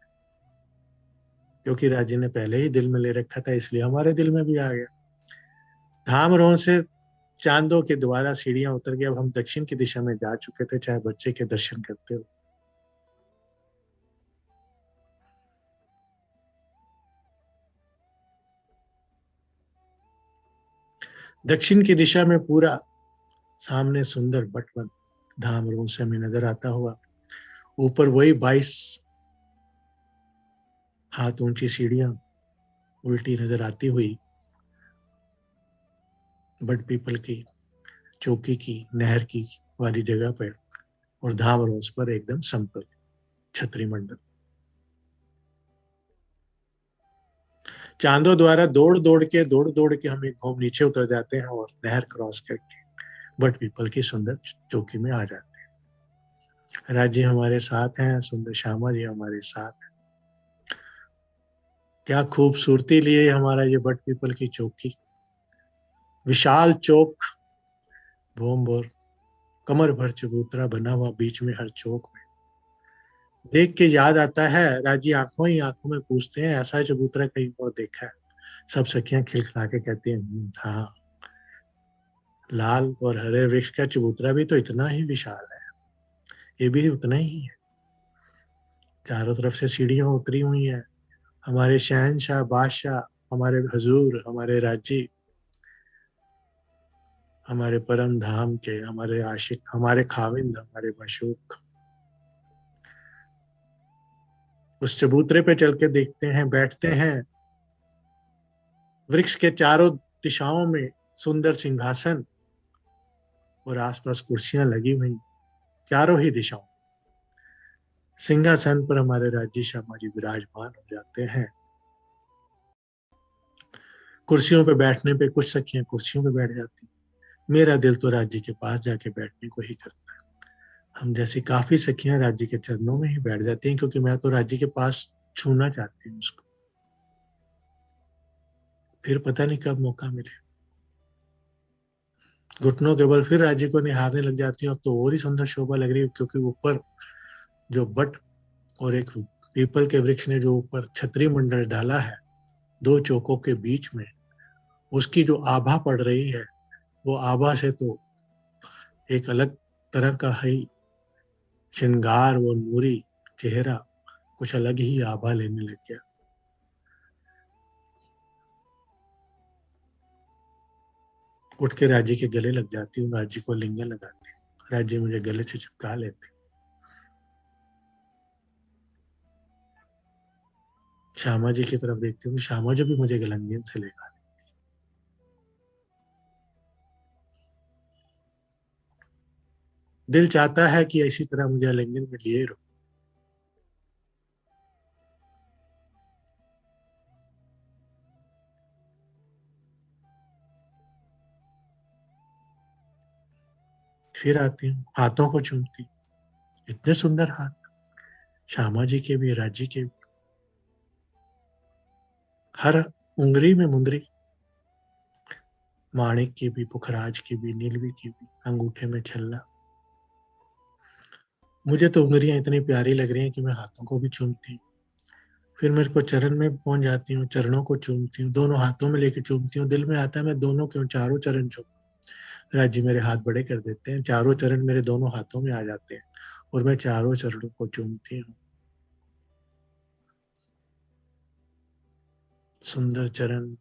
S1: क्योंकि राजे ने पहले ही दिल में ले रखा था, इसलिए हमारे दिल में भी आ गया। धामरों से चांदों के द्वारा सीढ़ियां उतर के अब हम दक्षिण की दिशा में जा चुके थे, चाहे बच्चे के दर्शन करते हो। दक्षिण की दिशा में पूरा सामने सुंदर बटवन धामरों से हमें नजर आता हुआ। ऊपर वही 22 हाथ ऊंची सीढ़ियां उल्टी नजर आती हुई, बट पीपल की चौकी की नहर की वाली जगह पर, और धाम रोज पर एकदम समतल छतरी मंडल। चांदों द्वारा दौड़ दौड़ के हम एक घूम नीचे उतर जाते हैं और नहर क्रॉस करके बट पीपल की सुंदर चौकी में आ जाते हैं। राज्य हमारे साथ हैं, सुंदर श्यामा जी हमारे साथ हैं। क्या खूबसूरती लिए हमारा ये बट पीपल की चौकी, विशाल चौक, भोम कमर भर चबूतरा बना हुआ बीच में हर चौक में। देख के याद आता है, राजी आंखों ही आंखों में पूछते हैं, ऐसा चबूतरा कहीं और देखा है? सब सखियां खिलखिला के कहती हैं, हाँ, लाल और हरे वृक्ष का चबूतरा भी तो इतना ही विशाल है, ये भी उतना ही है। चारों तरफ से सीढ़ियां उतरी हुई हैं, हमारे शहनशाह बादशाह, हमारे हजूर, हमारे राजी, हमारे परम धाम के, हमारे आशिक, हमारे खाविंद, हमारे मशूक उस चबूतरे पे चल के देखते हैं, बैठते हैं। वृक्ष के चारों दिशाओं में सुंदर सिंहासन और आसपास कुर्सियां लगी हुई, चारों ही दिशाओं। सिंहासन पर हमारे राज्य श्यामा जी विराजमान हो जाते हैं। कुर्सियों पे बैठने पे कुछ सखियां कुर्सियों पे बैठ जाती, मेरा दिल तो राज्य के पास जाके बैठने को ही करता है। हम जैसी काफी सखियां राज्य के चरणों में ही बैठ जाती हैं, क्योंकि मैं तो राज्य के पास छूना चाहती हूँ उसको। फिर पता नहीं कब मौका मिले, घुटनों के बल फिर राज्य को निहारने लग जाती हूँ। अब तो और ही सुंदर शोभा लग रही है, क्योंकि ऊपर जो बट और एक पीपल के वृक्ष ने जो ऊपर छतरी मंडल डाला है 2 चौकों के बीच में, उसकी जो आभा पड़ रही है, वो आभा से तो एक अलग तरह का है श्रृंगार, वो नूरी चेहरा कुछ अलग ही आभा लेने लग गया। उठ के राजी के गले लग जाती हूँ, राजी को लिंगन लगाती हूँ, राजी मुझे गले से चिपका लेते। श्यामा जी की तरफ देखती हूँ, श्यामा जी भी मुझे गलंगियन से लेगा। दिल चाहता है कि इसी तरह मुझे आलिंगन में लिए रहो। फिर आती हूँ, हाथों को चूमती, इतने सुंदर हाथ, श्यामा जी के भी, राज जी के भी। हर उंगली में मुंदरी, माणिक की भी, पुखराज की भी, नीलवी की भी, अंगूठे में छल्ला। मुझे तो उंगलियां इतनी प्यारी लग रही हैं कि मैं हाथों को भी चूमती हूँ। फिर मेरे को चरण में पहुंच जाती हूँ, चरणों को चूमती हूँ, दोनों हाथों में लेके चूमती हूँ। दिल में आता है मैं दोनों क्यों, चारों चरण चूम। राज जी मेरे हाथ बड़े कर देते हैं, चारों चरण मेरे दोनों हाथों में आ जाते हैं और मैं चारों चरणों को चूमती हूँ। सुंदर चरण,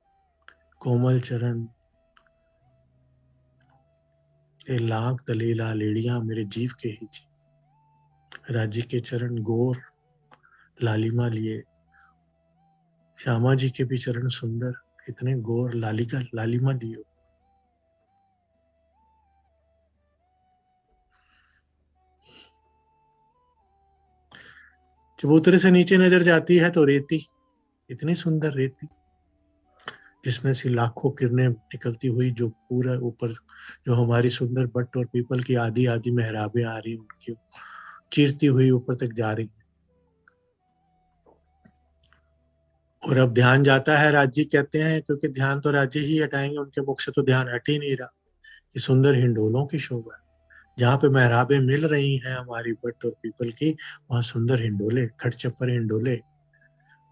S1: कोमल चरण, ये लाख दलीला लेड़ियां मेरे जीव के ही जी। राज जी के चरण गोर लालिमा लिए, श्यामा जी के भी चरण सुंदर, इतने गोर लालिका लालिमा लिए। चबूतरे से नीचे नजर जाती है तो रेती, इतनी सुंदर रेती जिसमें से लाखों किरणें निकलती हुई, जो पूरा ऊपर, जो हमारी सुंदर बट और पीपल की आधी आधी मेहराबें आ रही उनकी चीरती हुई ऊपर तक जा रही। और अब ध्यान जाता है, राज जी कहते हैं, क्योंकि ध्यान तो राज जी ही हटाएंगे, उनके मुख से तो ध्यान हट ही नहीं रहा, कि सुंदर हिंडोलों की शोभा है। जहाँ पे मेहराबें मिल रही हैं हमारी बट और पीपल की, वहां सुंदर हिंडोले, खटचपर हिंडोले,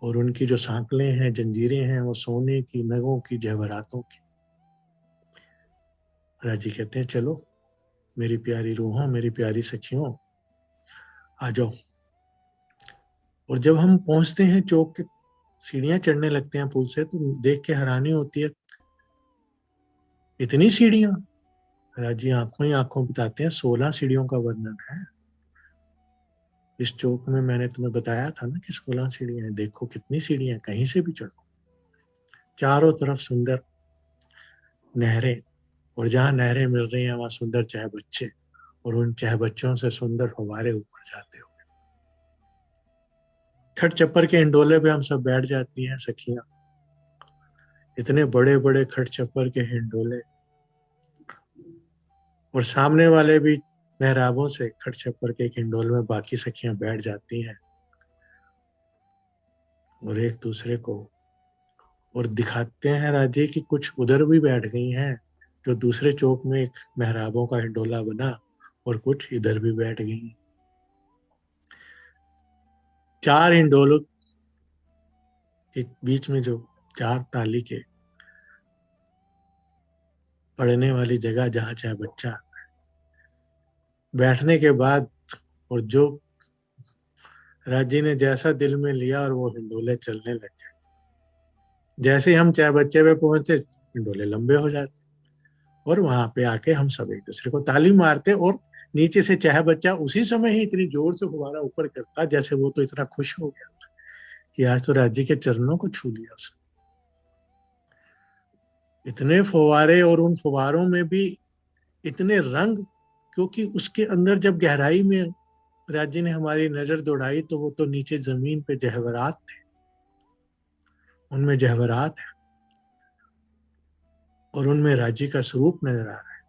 S1: और उनकी जो सांकलें हैं, जंजीरें हैं, वो सोने की, नगों की, जहवरातों की। राजी कहते हैं चलो मेरी प्यारी रूहों, मेरी प्यारी सखियों, आ जाओ। और जब हम पहुंचते हैं चौक के, सीढ़ियां चढ़ने लगते हैं पुल से, तो देख के हैरानी होती है, इतनी सीढ़ियां। राजी आंखों ही आंखों बताते हैं, 16 सीढ़ियों का वर्णन है इस चौक में। मैंने तुम्हें बताया था ना कि 16 सीढ़ियां हैं, देखो कितनी सीढ़ियां, कहीं से भी चढ़ो। चारों तरफ सुंदर नहरें, और जहां नहरें मिल रही हैं वहां सुंदर चाय बच्चे, और उन चाय बच्चों से सुंदर फव्वारे ऊपर जाते हुए। खट चप्पर के इंडोले पे हम सब बैठ जाती हैं सखियां, इतने बड़े बड़े खट चप्पर के हिंडोले, और सामने वाले भी मेहराबों से खट चप्पर के एक हिंडोल में बाकी सखियां बैठ जाती हैं, और एक दूसरे को और दिखाते हैं राजे कि कुछ उधर भी बैठ गई हैं, जो दूसरे चौक में एक मेहराबों का हिंडोला बना, और कुछ इधर भी बैठ गई। चार हिंडोलों के बीच में जो चार ताली के पड़ने वाली जगह, जहाँ चाहे बच्चा बैठने के बाद, और जो राजी ने जैसा दिल में लिया, और वो हिंडोले चलने लगे। जैसे ही हम चाहे बच्चे पे पहुंचते, हिंडोले लंबे हो जाते, और वहां पे आके हम सब एक दूसरे को ताली मारते, और नीचे से चाहे बच्चा उसी समय ही इतनी जोर से फुवारा ऊपर करता, जैसे वो तो इतना खुश हो गया कि आज तो राजी के चरणों को छू लिया उसने। इतने फुवारे, और उन फुवारों में भी इतने रंग, क्योंकि उसके अंदर जब गहराई में राजी ने हमारी नजर दौड़ाई, तो वो तो नीचे जमीन पे जहवरात थे, उनमें जहवरात है, और उनमें राजी का स्वरूप नजर आ रहा है।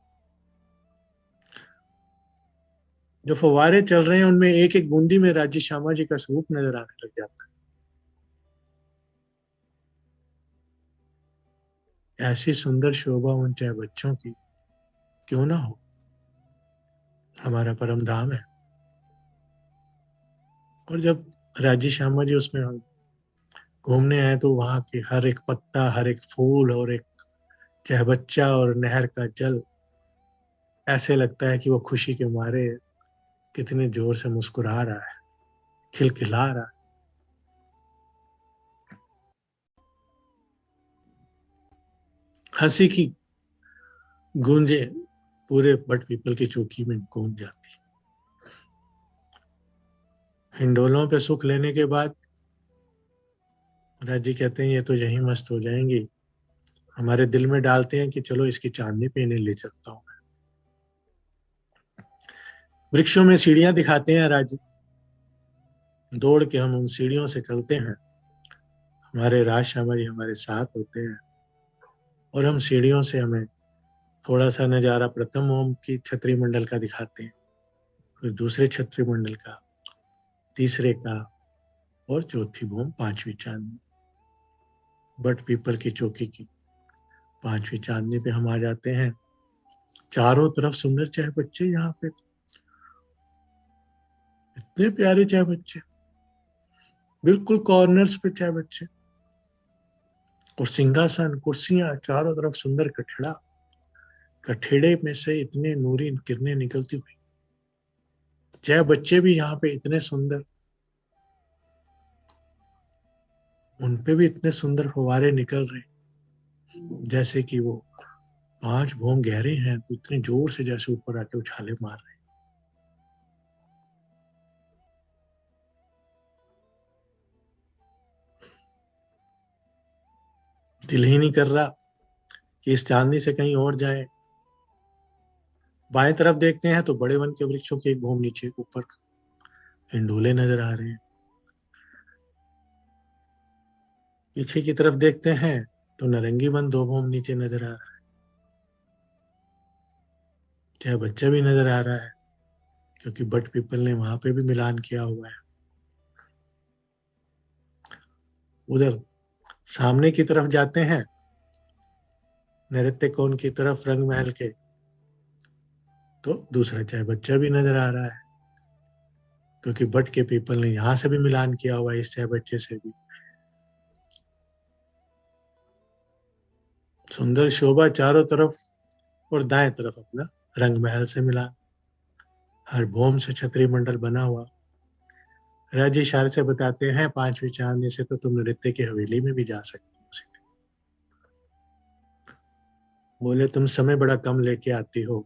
S1: जो फवारे चल रहे हैं उनमें एक एक बूंदी में राजी श्यामा जी का स्वरूप नजर आने लग जाता है। ऐसी सुंदर शोभा उन चाहे बच्चों की क्यों ना हो, हमारा परम धाम है। और जब राजी श्यामा जी उसमें घूमने आए, तो वहां के हर एक पत्ता, हर एक फूल, और एक चाहे बच्चा, और नहर का जल, ऐसे लगता है कि वो खुशी के मारे कितने जोर से मुस्कुरा रहा है, खिलखिला रहा है। हंसी की गूंजे पूरे बट पीपल की चौकी में गूंज जाती। हिंडोलों पे सुख लेने के बाद राजी कहते हैं ये तो यही मस्त हो जाएंगी, हमारे दिल में डालते हैं कि चलो इसकी चांदनी पे इन्हें ले चलता हूँ। वृक्षों में सीढ़ियां दिखाते हैं राजी, दौड़ के हम उन सीढ़ियों से चलते हैं, हमारे राज श्यामा जी हमारे साथ होते हैं, और हम सीढ़ियों से हमें थोड़ा सा नजारा प्रथम ओम की छत्री मंडल का दिखाते हैं, फिर दूसरे छत्री मंडल का, तीसरे का और चौथी भूमि पांचवी चांदनी, बट पीपल की चौकी की पांचवी चांदनी पे हम आ जाते हैं। चारों तरफ सुंदर चाय बच्चे, यहाँ पे इतने प्यारे चाय बच्चे, बिल्कुल कॉर्नर्स पे चाय बच्चे, और सिंहासन कुर्सियां चारों तरफ सुंदर कठड़ा, कठेड़े में से इतने नूरी किरणें निकलती हुई, चाहे बच्चे भी यहाँ पे इतने सुंदर, उनपे भी इतने सुंदर फव्वारे निकल रहे, जैसे कि वो 5 भौम गहरे हैं तो इतने जोर से जैसे ऊपर आके उछाले मार रहे। दिल ही नहीं कर रहा कि इस चांदनी से कहीं और जाए। बाएं तरफ देखते हैं तो बड़े वन के वृक्षों के एक भौम नीचे ऊपर हिंडोले नजर आ रहे हैं। पीछे की तरफ देखते हैं तो नारंगी वन 2 भौम नीचे नजर आ रहा है। चाहे बच्चा भी नजर आ रहा है, क्योंकि बट पीपल ने वहां पे भी मिलान किया हुआ है। उधर सामने की तरफ जाते हैं, नृत्य कोण की तरफ रंग महल के, तो दूसरा चाहे बच्चा भी नजर आ रहा है, क्योंकि बट के पीपल ने यहां से भी मिलान किया हुआ है इस चाहे बच्चे से भी। सुंदर शोभा चारों तरफ, और दाएं तरफ अपना रंग महल से मिला, हर भौम से छतरी मंडल बना हुआ। राजी इशारे से बताते हैं, पांचवी चांदनी से तो तुम नृत्य की हवेली में भी जा सकते हो। बोले तुम समय बड़ा कम लेके आती हो,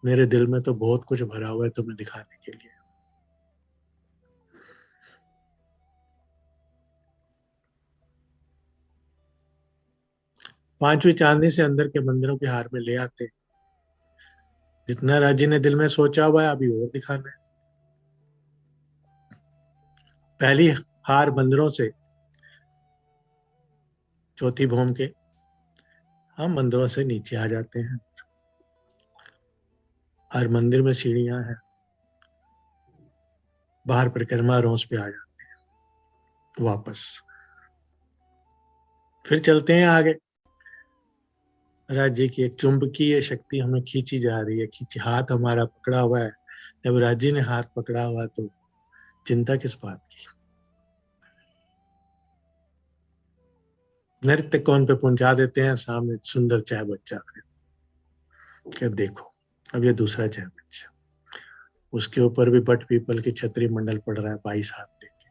S1: मेरे दिल में तो बहुत कुछ भरा हुआ है तुम्हें दिखाने के लिए। पांचवी चांदनी से अंदर के मंदिरों के हार में ले आते, जितना राजी ने दिल में सोचा हुआ है अभी और दिखाना है। पहली हार मंदिरों से, चौथी भौम के हम मंदिरों से नीचे आ जाते हैं। हर मंदिर में सीढ़ियां हैं, बाहर परिक्रमा रोज पे आ जाते हैं वापस। फिर चलते हैं आगे। राज्य की एक चुंबकीय शक्ति हमें खींची जा रही है, खींची, हाथ हमारा पकड़ा हुआ है। जब राज्य ने हाथ पकड़ा हुआ तो चिंता किस बात की। नृत्य कोण पे पहुंचा देते हैं, सामने सुंदर चाय बच्चा, क्या देखो, अब ये दूसरा चाय बच्चा, उसके ऊपर भी बट पीपल की छतरी मंडल पड़ रहा है 22 हाथ लेके।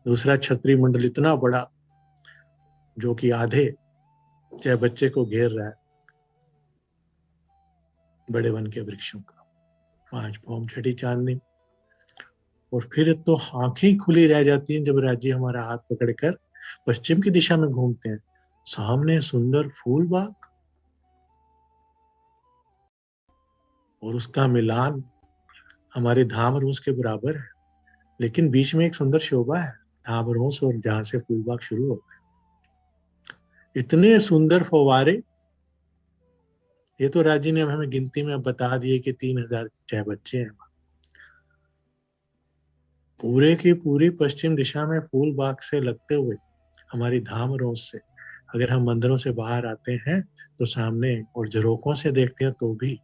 S1: दूसरा छतरी मंडल इतना बड़ा, जो कि आधे चाय बच्चे को घेर रहा है, बड़े वन के वृक्षों का। 5 भौम छठी चांदनी, और फिर तो आंखें ही खुली रह जाती हैं जब राज्य हमारा हाथ पकड़कर पश्चिम की दिशा में घूमते हैं। सामने सुंदर फूल बाग, और उसका मिलान हमारे धाम रूस के बराबर है, लेकिन बीच में एक सुंदर शोभा है, धाम रूस और जहां से फूल बाग शुरू होता है। इतने सुंदर फव्वारे, ये तो राजी ने हमें गिनती में बता दिए कि 3,000 चाय बच्चे हैं। पूरे की पूरी पश्चिम दिशा में फूल बाग से लगते हुए हमारी धाम रोज से अगर हम मंदिरों से बाहर आते हैं तो सामने, और झरोकों से देखते हैं तो भी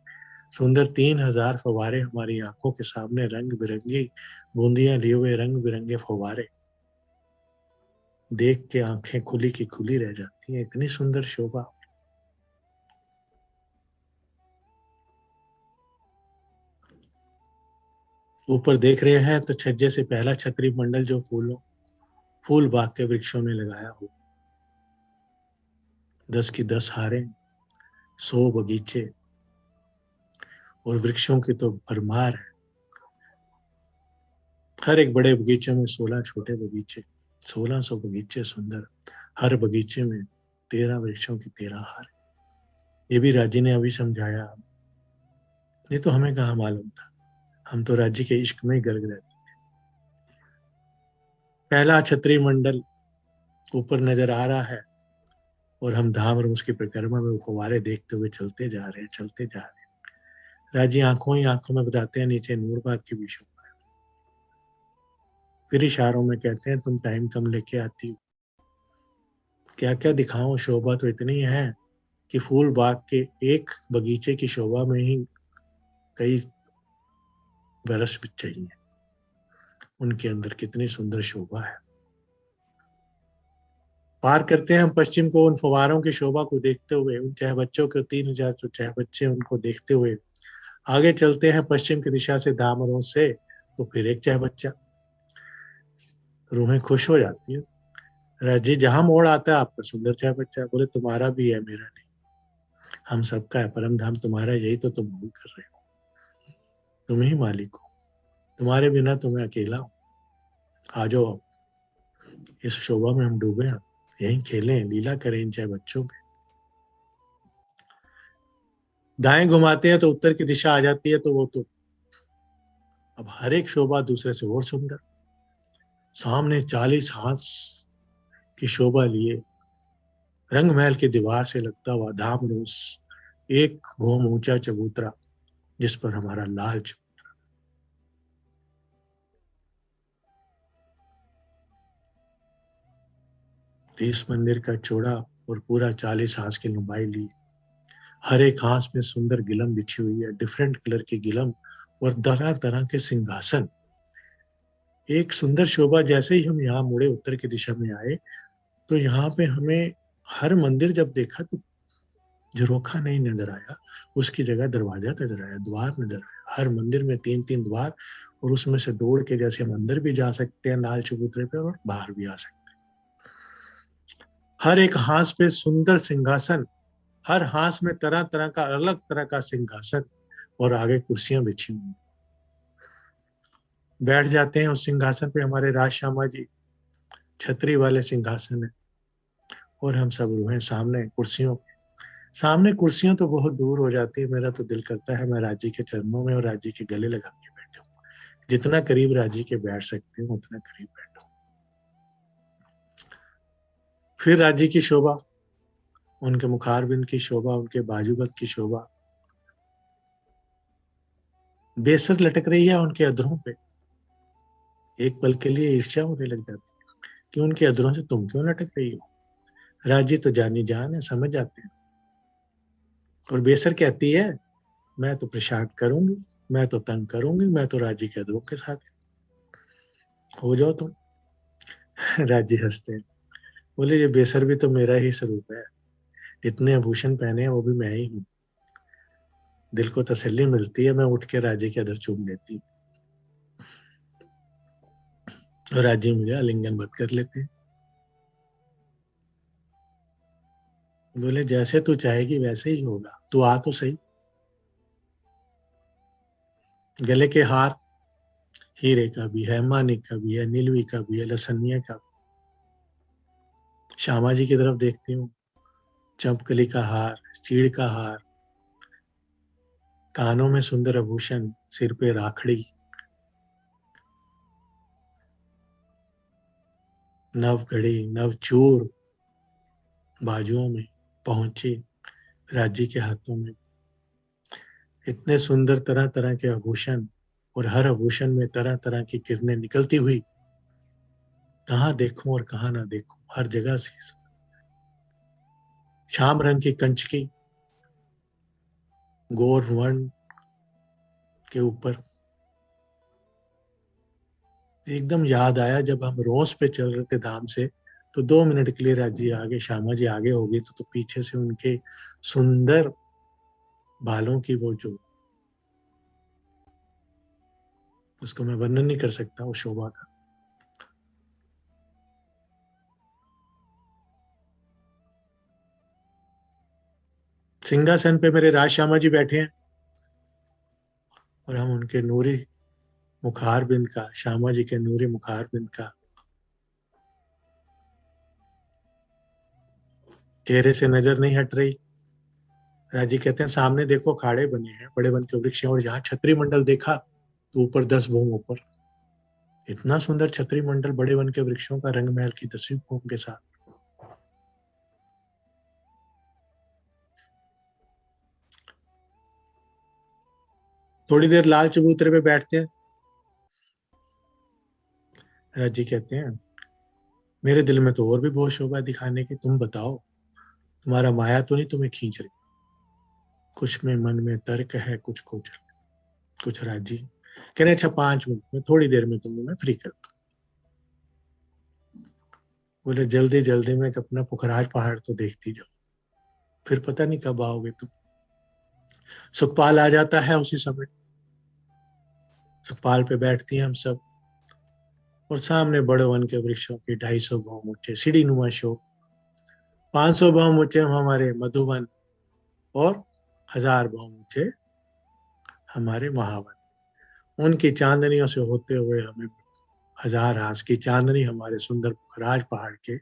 S1: सुंदर 3,000 फव्वारे हमारी आंखों के सामने, रंग बिरंगी बूंदियां लिए हुए रंग बिरंगे फव्वारे देख के आंखें खुली की खुली रह जाती हैं, इतनी सुंदर शोभा। ऊपर देख रहे हैं तो छज्जे से पहला छतरी मंडल जो फूल बाग के वृक्षों ने लगाया हो, 10 की 10 हारें, 100 बगीचे, और वृक्षों की तो भरमार है। हर एक बड़े बगीचे में 16 छोटे बगीचे, 1600 बगीचे सुंदर, हर बगीचे में 13 वृक्षों की 13 हार। ये भी राजी ने अभी समझाया, ये तो हमें कहाँ मालूम था, हम तो राज्य के इश्क में ही गर्क रहते। पहला छतरी मंडल ऊपर नजर आ रहा है, और हम धाम और उसकी परिक्रमा में फव्वारे देखते हुए चलते जा रहे हैं, चलते जा रहे हैं। राजी आंखों ही आंखों में बताते हैं, नीचे नूरबाग की भी शोभा है। फिर इशारों में कहते हैं तुम टाइम कम लेके आती हो। क्या क्या दिखाऊं, शोभा तो इतनी है कि फूल बाग के एक बगीचे की शोभा में ही कई बरस भी चाहिए। उनके अंदर कितनी सुंदर शोभा है। पार करते हैं हम पश्चिम को, उन फवारों की शोभा को देखते हुए, उन चाहे बच्चों के 3,000 जो चाहे बच्चे उनको देखते हुए आगे चलते हैं पश्चिम की दिशा से दामरों से। तो फिर एक चाहे बच्चा, रूहें खुश हो जाती है। राजी जहां मोड़ आता है आपका सुंदर चाहे बच्चा, बोले तुम्हारा भी है मेरा नहीं, हम सबका है परम धाम तुम्हारा, यही तो तुम भूल कर रहे हो। तुम ही मालिक हो, तुम्हारे बिना तो मैं अकेला हूँ। आ जाओ अब, इस शोभा में हम डूबे हैं, यहीं खेलें लीला करें इन चाहे बच्चों पे। दाएं घुमाते हैं तो उत्तर की दिशा आ जाती है, तो वो तो अब हर एक शोभा दूसरे से और सुंदर। सामने 40 हाथ की शोभा लिए रंग महल की दीवार से लगता हुआ धाम रोस, एक भौम ऊंचा चबूतरा जिस पर हमारा लाल इस मंदिर का चौड़ा और पूरा 40 हाथ की लंबाई ली। हर एक हाथ में सुंदर गिलम बिछी हुई है, डिफरेंट कलर की गिलम और तरह तरह के सिंहासन। एक सुंदर शोभा। जैसे ही हम यहाँ मुड़े उत्तर की दिशा में आए, तो यहाँ पे हमें हर मंदिर जब देखा तो झरोखा नहीं नजर आया, उसकी जगह दरवाजा नजर आया, द्वार नजर आया। हर मंदिर में 3-3 द्वार, और उसमें से दौड़ के जैसे हम अंदर भी जा सकते हैं लाल चबूतरे पे, और बाहर भी आ सकते हैं। हर एक हाथ पे सुंदर सिंहासन, हर हाथ में तरह तरह का अलग तरह का सिंहासन, और आगे कुर्सियां बिछी हुई। बैठ जाते हैं उस सिंहासन पे, हमारे राज श्यामा जी छतरी वाले सिंहासन है, और हम सब रूहें सामने कुर्सियों। सामने कुर्सियां तो बहुत दूर हो जाती है, मेरा तो दिल करता है मैं राजी के चरणों में और राजी के गले लगा के बैठूं। जितना करीब राजी के बैठ सकते हूँ उतना करीब बैठो। फिर राजी की शोभा, उनके मुखारबिंद की शोभा, उनके बाजूबंद की शोभा, बेसर लटक रही है उनके अधरों पे। एक पल के लिए ईर्ष्या होने लग जाती है कि उनके अधरों से तुम क्यों लटक रही हो। राजी तो जानी जान है, समझ जाते हैं। और बेसर कहती है मैं तो प्रशांत करूंगी, मैं तो तंग करूंगी, मैं तो राजी के अधरों के साथ हो जाओ तुम। राजी हंसते हैं, बोले ये बेसर भी तो मेरा ही स्वरूप है, जितने आभूषण पहने हैं वो भी मैं ही हूँ। दिल को तसल्ली मिलती है, मैं उठ के राजी के अधर चूम लेती हूँ, और राजी मुझे आलिंगन बद कर लेते हैं। बोले जैसे तू चाहेगी वैसे ही होगा, तू आ तो सही। गले के हार हीरे का भी है, मानिक का भी है, नीलवी का भी है, लसनिया का। श्यामा जी की तरफ देखती हूँ, चंपकली का हार, चीड़ का हार, कानों में सुंदर आभूषण, सिर पे राखड़ी, नव घड़ी, नव चूर बाजुओं में, पहुंचे राजी के हाथों में। इतने सुंदर तरह तरह के आभूषण, और हर आभूषण में तरह तरह की किरणें निकलती हुई। कहाँ देखूं और कहाँ ना देखूं, हर जगह से। शाम रंग की कंचकी गौर वर्ण के ऊपर। एकदम याद आया जब हम रोज पे चल रहे थे धाम से, तो 2 मिनट के लिए राजी आगे, श्यामा जी आगे हो गई, तो पीछे से उनके सुंदर बालों की वो जो, उसको मैं वर्णन नहीं कर सकता, वो शोभा का। सिंहासन पे मेरे राज श्यामा जी बैठे हैं, और हम उनके नूरी मुखार बिंद का, श्यामा जी के नूरी मुखार बिंद का चेहरे से नजर नहीं हट रही। राजी कहते हैं सामने देखो खाड़े बने हैं, बड़े वन के वृक्ष हैं, और यहाँ छतरी मंडल देखा तो ऊपर 10 भूम ऊपर, इतना सुंदर छतरी मंडल बड़े वन के वृक्षों का, रंग महल की 10वीं भूम के साथ। थोड़ी देर लाल चबूतरे पे बैठते हैं। महाराज जी कहते हैं, मेरे दिल में तो और भी बहुत शोभा दिखाने की, तुम बताओ, तुम्हारा माया तो नहीं तुम्हें खींच रही? कुछ में मन में तर्क है, कुछ कुछ कुछ। राज जी कह रहे, अच्छा 5 मिनट में, थोड़ी देर में तुम्हें मैं फ्री कर दूं। बोले जल्दी जल्दी में अपना पुखराज पहाड़ तो देखती जाओ, फिर पता नहीं कब आओगे तुम। सुखपाल आ जाता है उसी समय। सुखपाल पे बैठती हैं हम सब, और सामने बड़े वन के वृक्षों के 250 भौम ऊंचे सीढ़ी नुमा शो, 500 भौम ऊंचे हमारे मधुवन, और 1000 भौम ऊंचे हमारे महावन। उनकी चांदनियों से होते हुए हमें 1000 हाथ की चांदनी हमारे सुंदर पुखराज पहाड़ के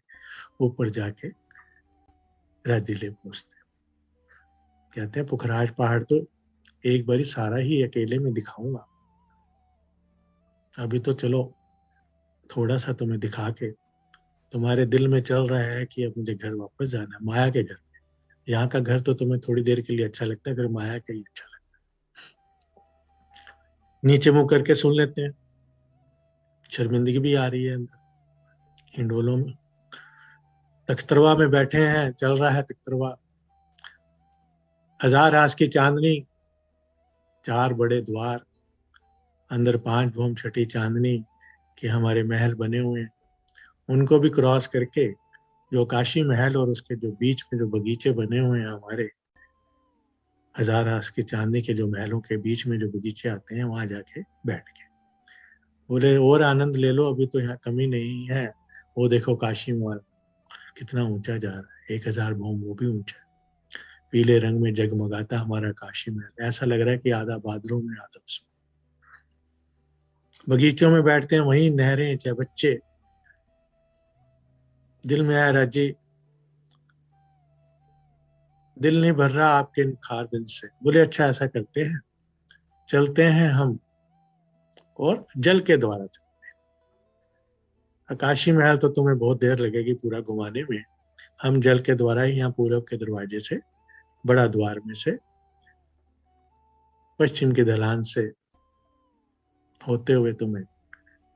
S1: ऊपर जाके रजीले पहुंचते हैं। कहते हैं पुखराज पहाड़ तो एक बारी सारा ही अकेले में दिखाऊंगा, अभी तो चलो थोड़ा सा तुम्हें दिखा के, तुम्हारे दिल में चल रहा है कि अब मुझे घर वापस जाना है, माया के घर। यहाँ का घर तो तुम्हें थोड़ी देर के लिए अच्छा लगता है, फिर माया का ही अच्छा लगता है। नीचे मुंह करके सुन लेते हैं, शर्मिंदगी भी आ रही है अंदर। हिंडोलों में तख्तरवा में बैठे हैं, चल रहा है तख्तरवा। 1000 हाथ की चांदनी, 4 बड़े द्वार, अंदर 5 भौम छठी चांदनी के हमारे महल बने हुए हैं। उनको भी क्रॉस करके जो काशी महल और उसके जो बीच में जो बगीचे बने हुए हैं हमारे, 1000 हाथ की चांदनी के जो महलों के बीच में जो बगीचे आते हैं, वहां जाके बैठ के बोले और आनंद ले लो, अभी तो यहाँ कमी नहीं है। वो देखो काशी महल कितना ऊंचा जा रहा है, 1000 भौम वो भी ऊंचा। पीले रंग में जगमगाता हमारा काशी महल, ऐसा लग रहा है कि आधा बादलों में आधा उसमें। बगीचों में बैठते हैं, वहीं नहरें चाहे बच्चे। दिल में आया राजी, दिल नहीं भर रहा आपके इन खार बिन से। बोले अच्छा ऐसा करते हैं, चलते हैं हम और जल के द्वारा चलते हैं। काशी महल तो तुम्हें बहुत देर लगेगी पूरा घुमाने में, हम जल के द्वारा ही यहाँ पूरब के दरवाजे से, बड़ा द्वार में से, पश्चिम की ढलान से होते हुए तुम्हें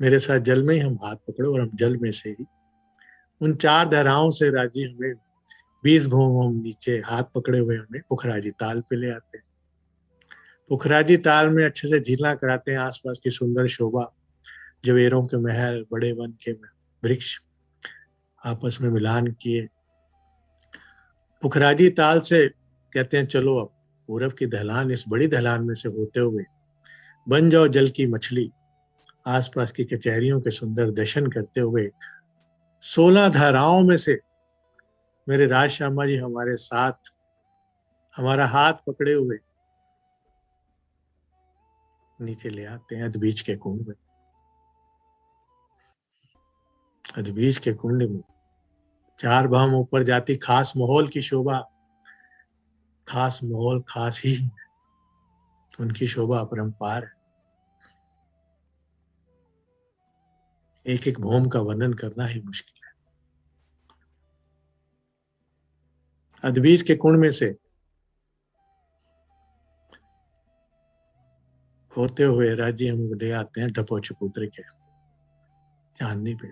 S1: मेरे साथ जल में ही हम हाथ पकड़ो, और हम जल में से ही उन 4 धाराओं से राजी हमें 20 भौम हम नीचे हाथ पकड़े हुए हमें पुखराजी ताल पे ले आते हैं। पुखराजी ताल में अच्छे से झीलना कराते हैं, आसपास की सुंदर शोभा, जवेरों के महल, बड़े वन के वृक्ष आपस में मिलान किए। पुखराजी ताल से कहते हैं चलो अब पूरब की ढलान, इस बड़ी ढलान में से होते हुए बन जाओ जल की मछली। आसपास की कचहरियों के सुंदर दर्शन करते हुए 16 धाराओं में से मेरे राज श्यामा जी हमारे साथ, हमारा हाथ पकड़े हुए नीचे ले आते हैं अधबीज के कुंड में। अधबीज के कुंड में 4 भाम ऊपर जाती, खास माहौल की शोभा, खास माहौल खास ही उनकी शोभा अपरंपार है। एक एक भौम का वर्णन करना ही मुश्किल है। अदबीज के कुंड में से होते हुए राज्य हम ले आते हैं ढपो चपुत्र के चांदनी पे।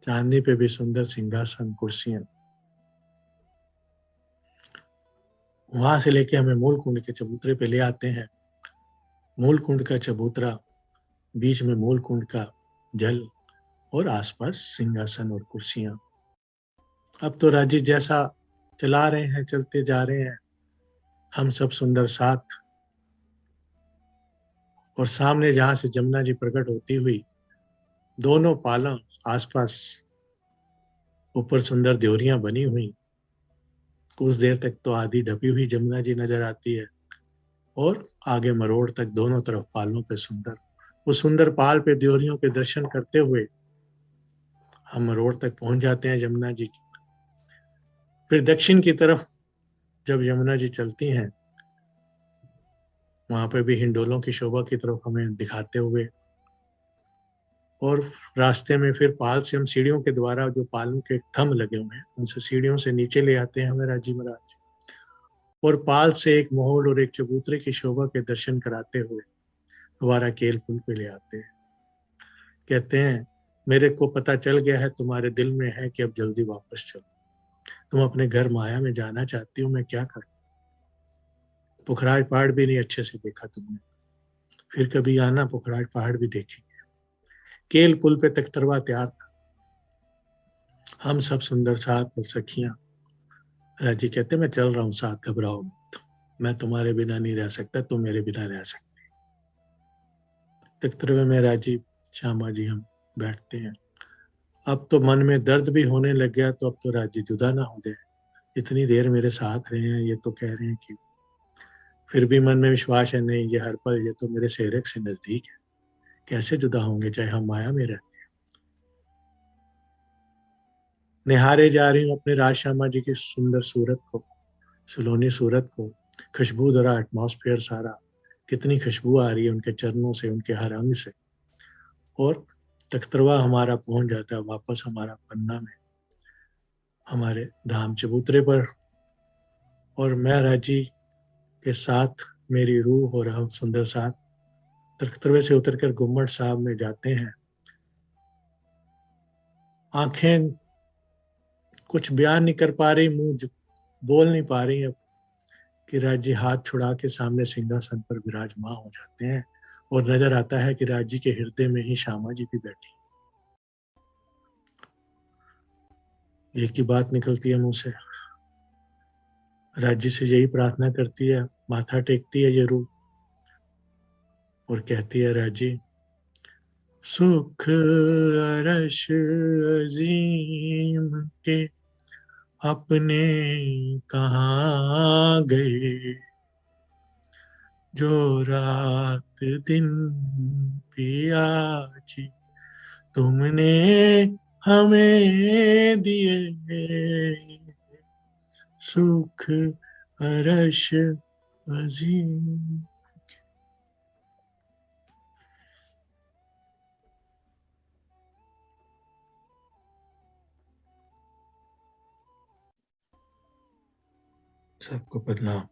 S1: चांदनी पे भी सुंदर सिंहासन कुर्सियां, वहां से लेके हमें मूल कुंड के चबूतरे पे ले आते हैं। मूल कुंड का चबूतरा, बीच में मूल कुंड का जल, और आसपास सिंहासन और कुर्सियां। अब तो राजी जैसा चला रहे हैं, चलते जा रहे हैं हम सब सुंदर साथ, और सामने जहां से जमुना जी प्रकट होती हुई, दोनों पालों आसपास ऊपर सुंदर द्योरियां बनी हुई, कुछ देर तक तो आधी ढपी हुई जमुना जी नजर आती है, और आगे मरोड़ तक दोनों तरफ पालों पे सुंदर, उस सुंदर पाल पे द्योरियों के दर्शन करते हुए हम मरोड़ तक पहुंच जाते हैं जमुना जी की। फिर दक्षिण की तरफ जब यमुना जी चलती हैं, वहां पे भी हिंडोलों की शोभा की तरफ हमें दिखाते हुए, और रास्ते में फिर पाल से हम सीढ़ियों के द्वारा, जो पालों के थंब लगे हुए हैं उनसे सीढ़ियों से नीचे ले आते हैं हमें राजी महाराज, और पाल से एक मोहल और एक चबूतरे की शोभा के दर्शन कराते हुए दोबारा केल पुल पे ले आते हैं। कहते हैं मेरे को पता चल गया है तुम्हारे दिल में है कि अब जल्दी वापस चलो, तुम अपने घर माया में जाना चाहती हो, मैं क्या करूं। पुखराज पहाड़ भी नहीं अच्छे से देखा तुमने, फिर कभी आना पुखराज पहाड़ भी देखेंगे। केल पुल पे तख्तरवा तैयार था, हम सब सुंदर साथ और सखियां। राजी कहते मैं चल रहा हूँ साथ, घबराओ मत, मैं तुम्हारे बिना नहीं रह सकता, तुम मेरे बिना रह सकते। तख्तरवे में राजी श्यामा जी हम बैठते हैं। अब तो मन में दर्द भी होने लग गया, तो अब तो राजी जुदा ना हो जाए, इतनी देर मेरे साथ रहे हैं, ये तो कह रहे हैं कि। फिर भी मन में विश्वास है, नहीं ये हर पल, ये तो मेरे सेहरे से नजदीक है, कैसे जुदा होंगे चाहे हम माया में रहते। निहारे जा रही हूँ अपने राज श्यामा जी की सुंदर सूरत को, सुलोनी सूरत को, खुशबू भरा एटमॉस्फेयर सारा, कितनी खुशबू आ रही है उनके चरणों से, उनके हर अंग से। और तख्तरवा हमारा पहुंच जाता है वापस हमारा पन्ना में, हमारे धाम चबूतरे पर। और मैं राजी के साथ, मेरी रूह और हम सुंदर साथ तख्तरवे से उतरकर गुम्मट साहब में जाते हैं। आंखें कुछ बयान नहीं कर पा रही, मुंह बोल नहीं पा रही अब, कि राजी हाथ छुड़ा के सामने सिंहासन पर विराजमान हो जाते हैं। और नजर आता है कि राजी के हृदय में ही श्यामा जी भी बैठी। एक ही बात निकलती है मुंह से, राजी से यही प्रार्थना करती है, माथा टेकती है ये रूह और कहती है राजी, सुख अरश अजीम के अपने कहाँ गए, जो रात दिन पिया जी तुमने हमें दिए, सुख अरश अजीम। सबको प्रणाम।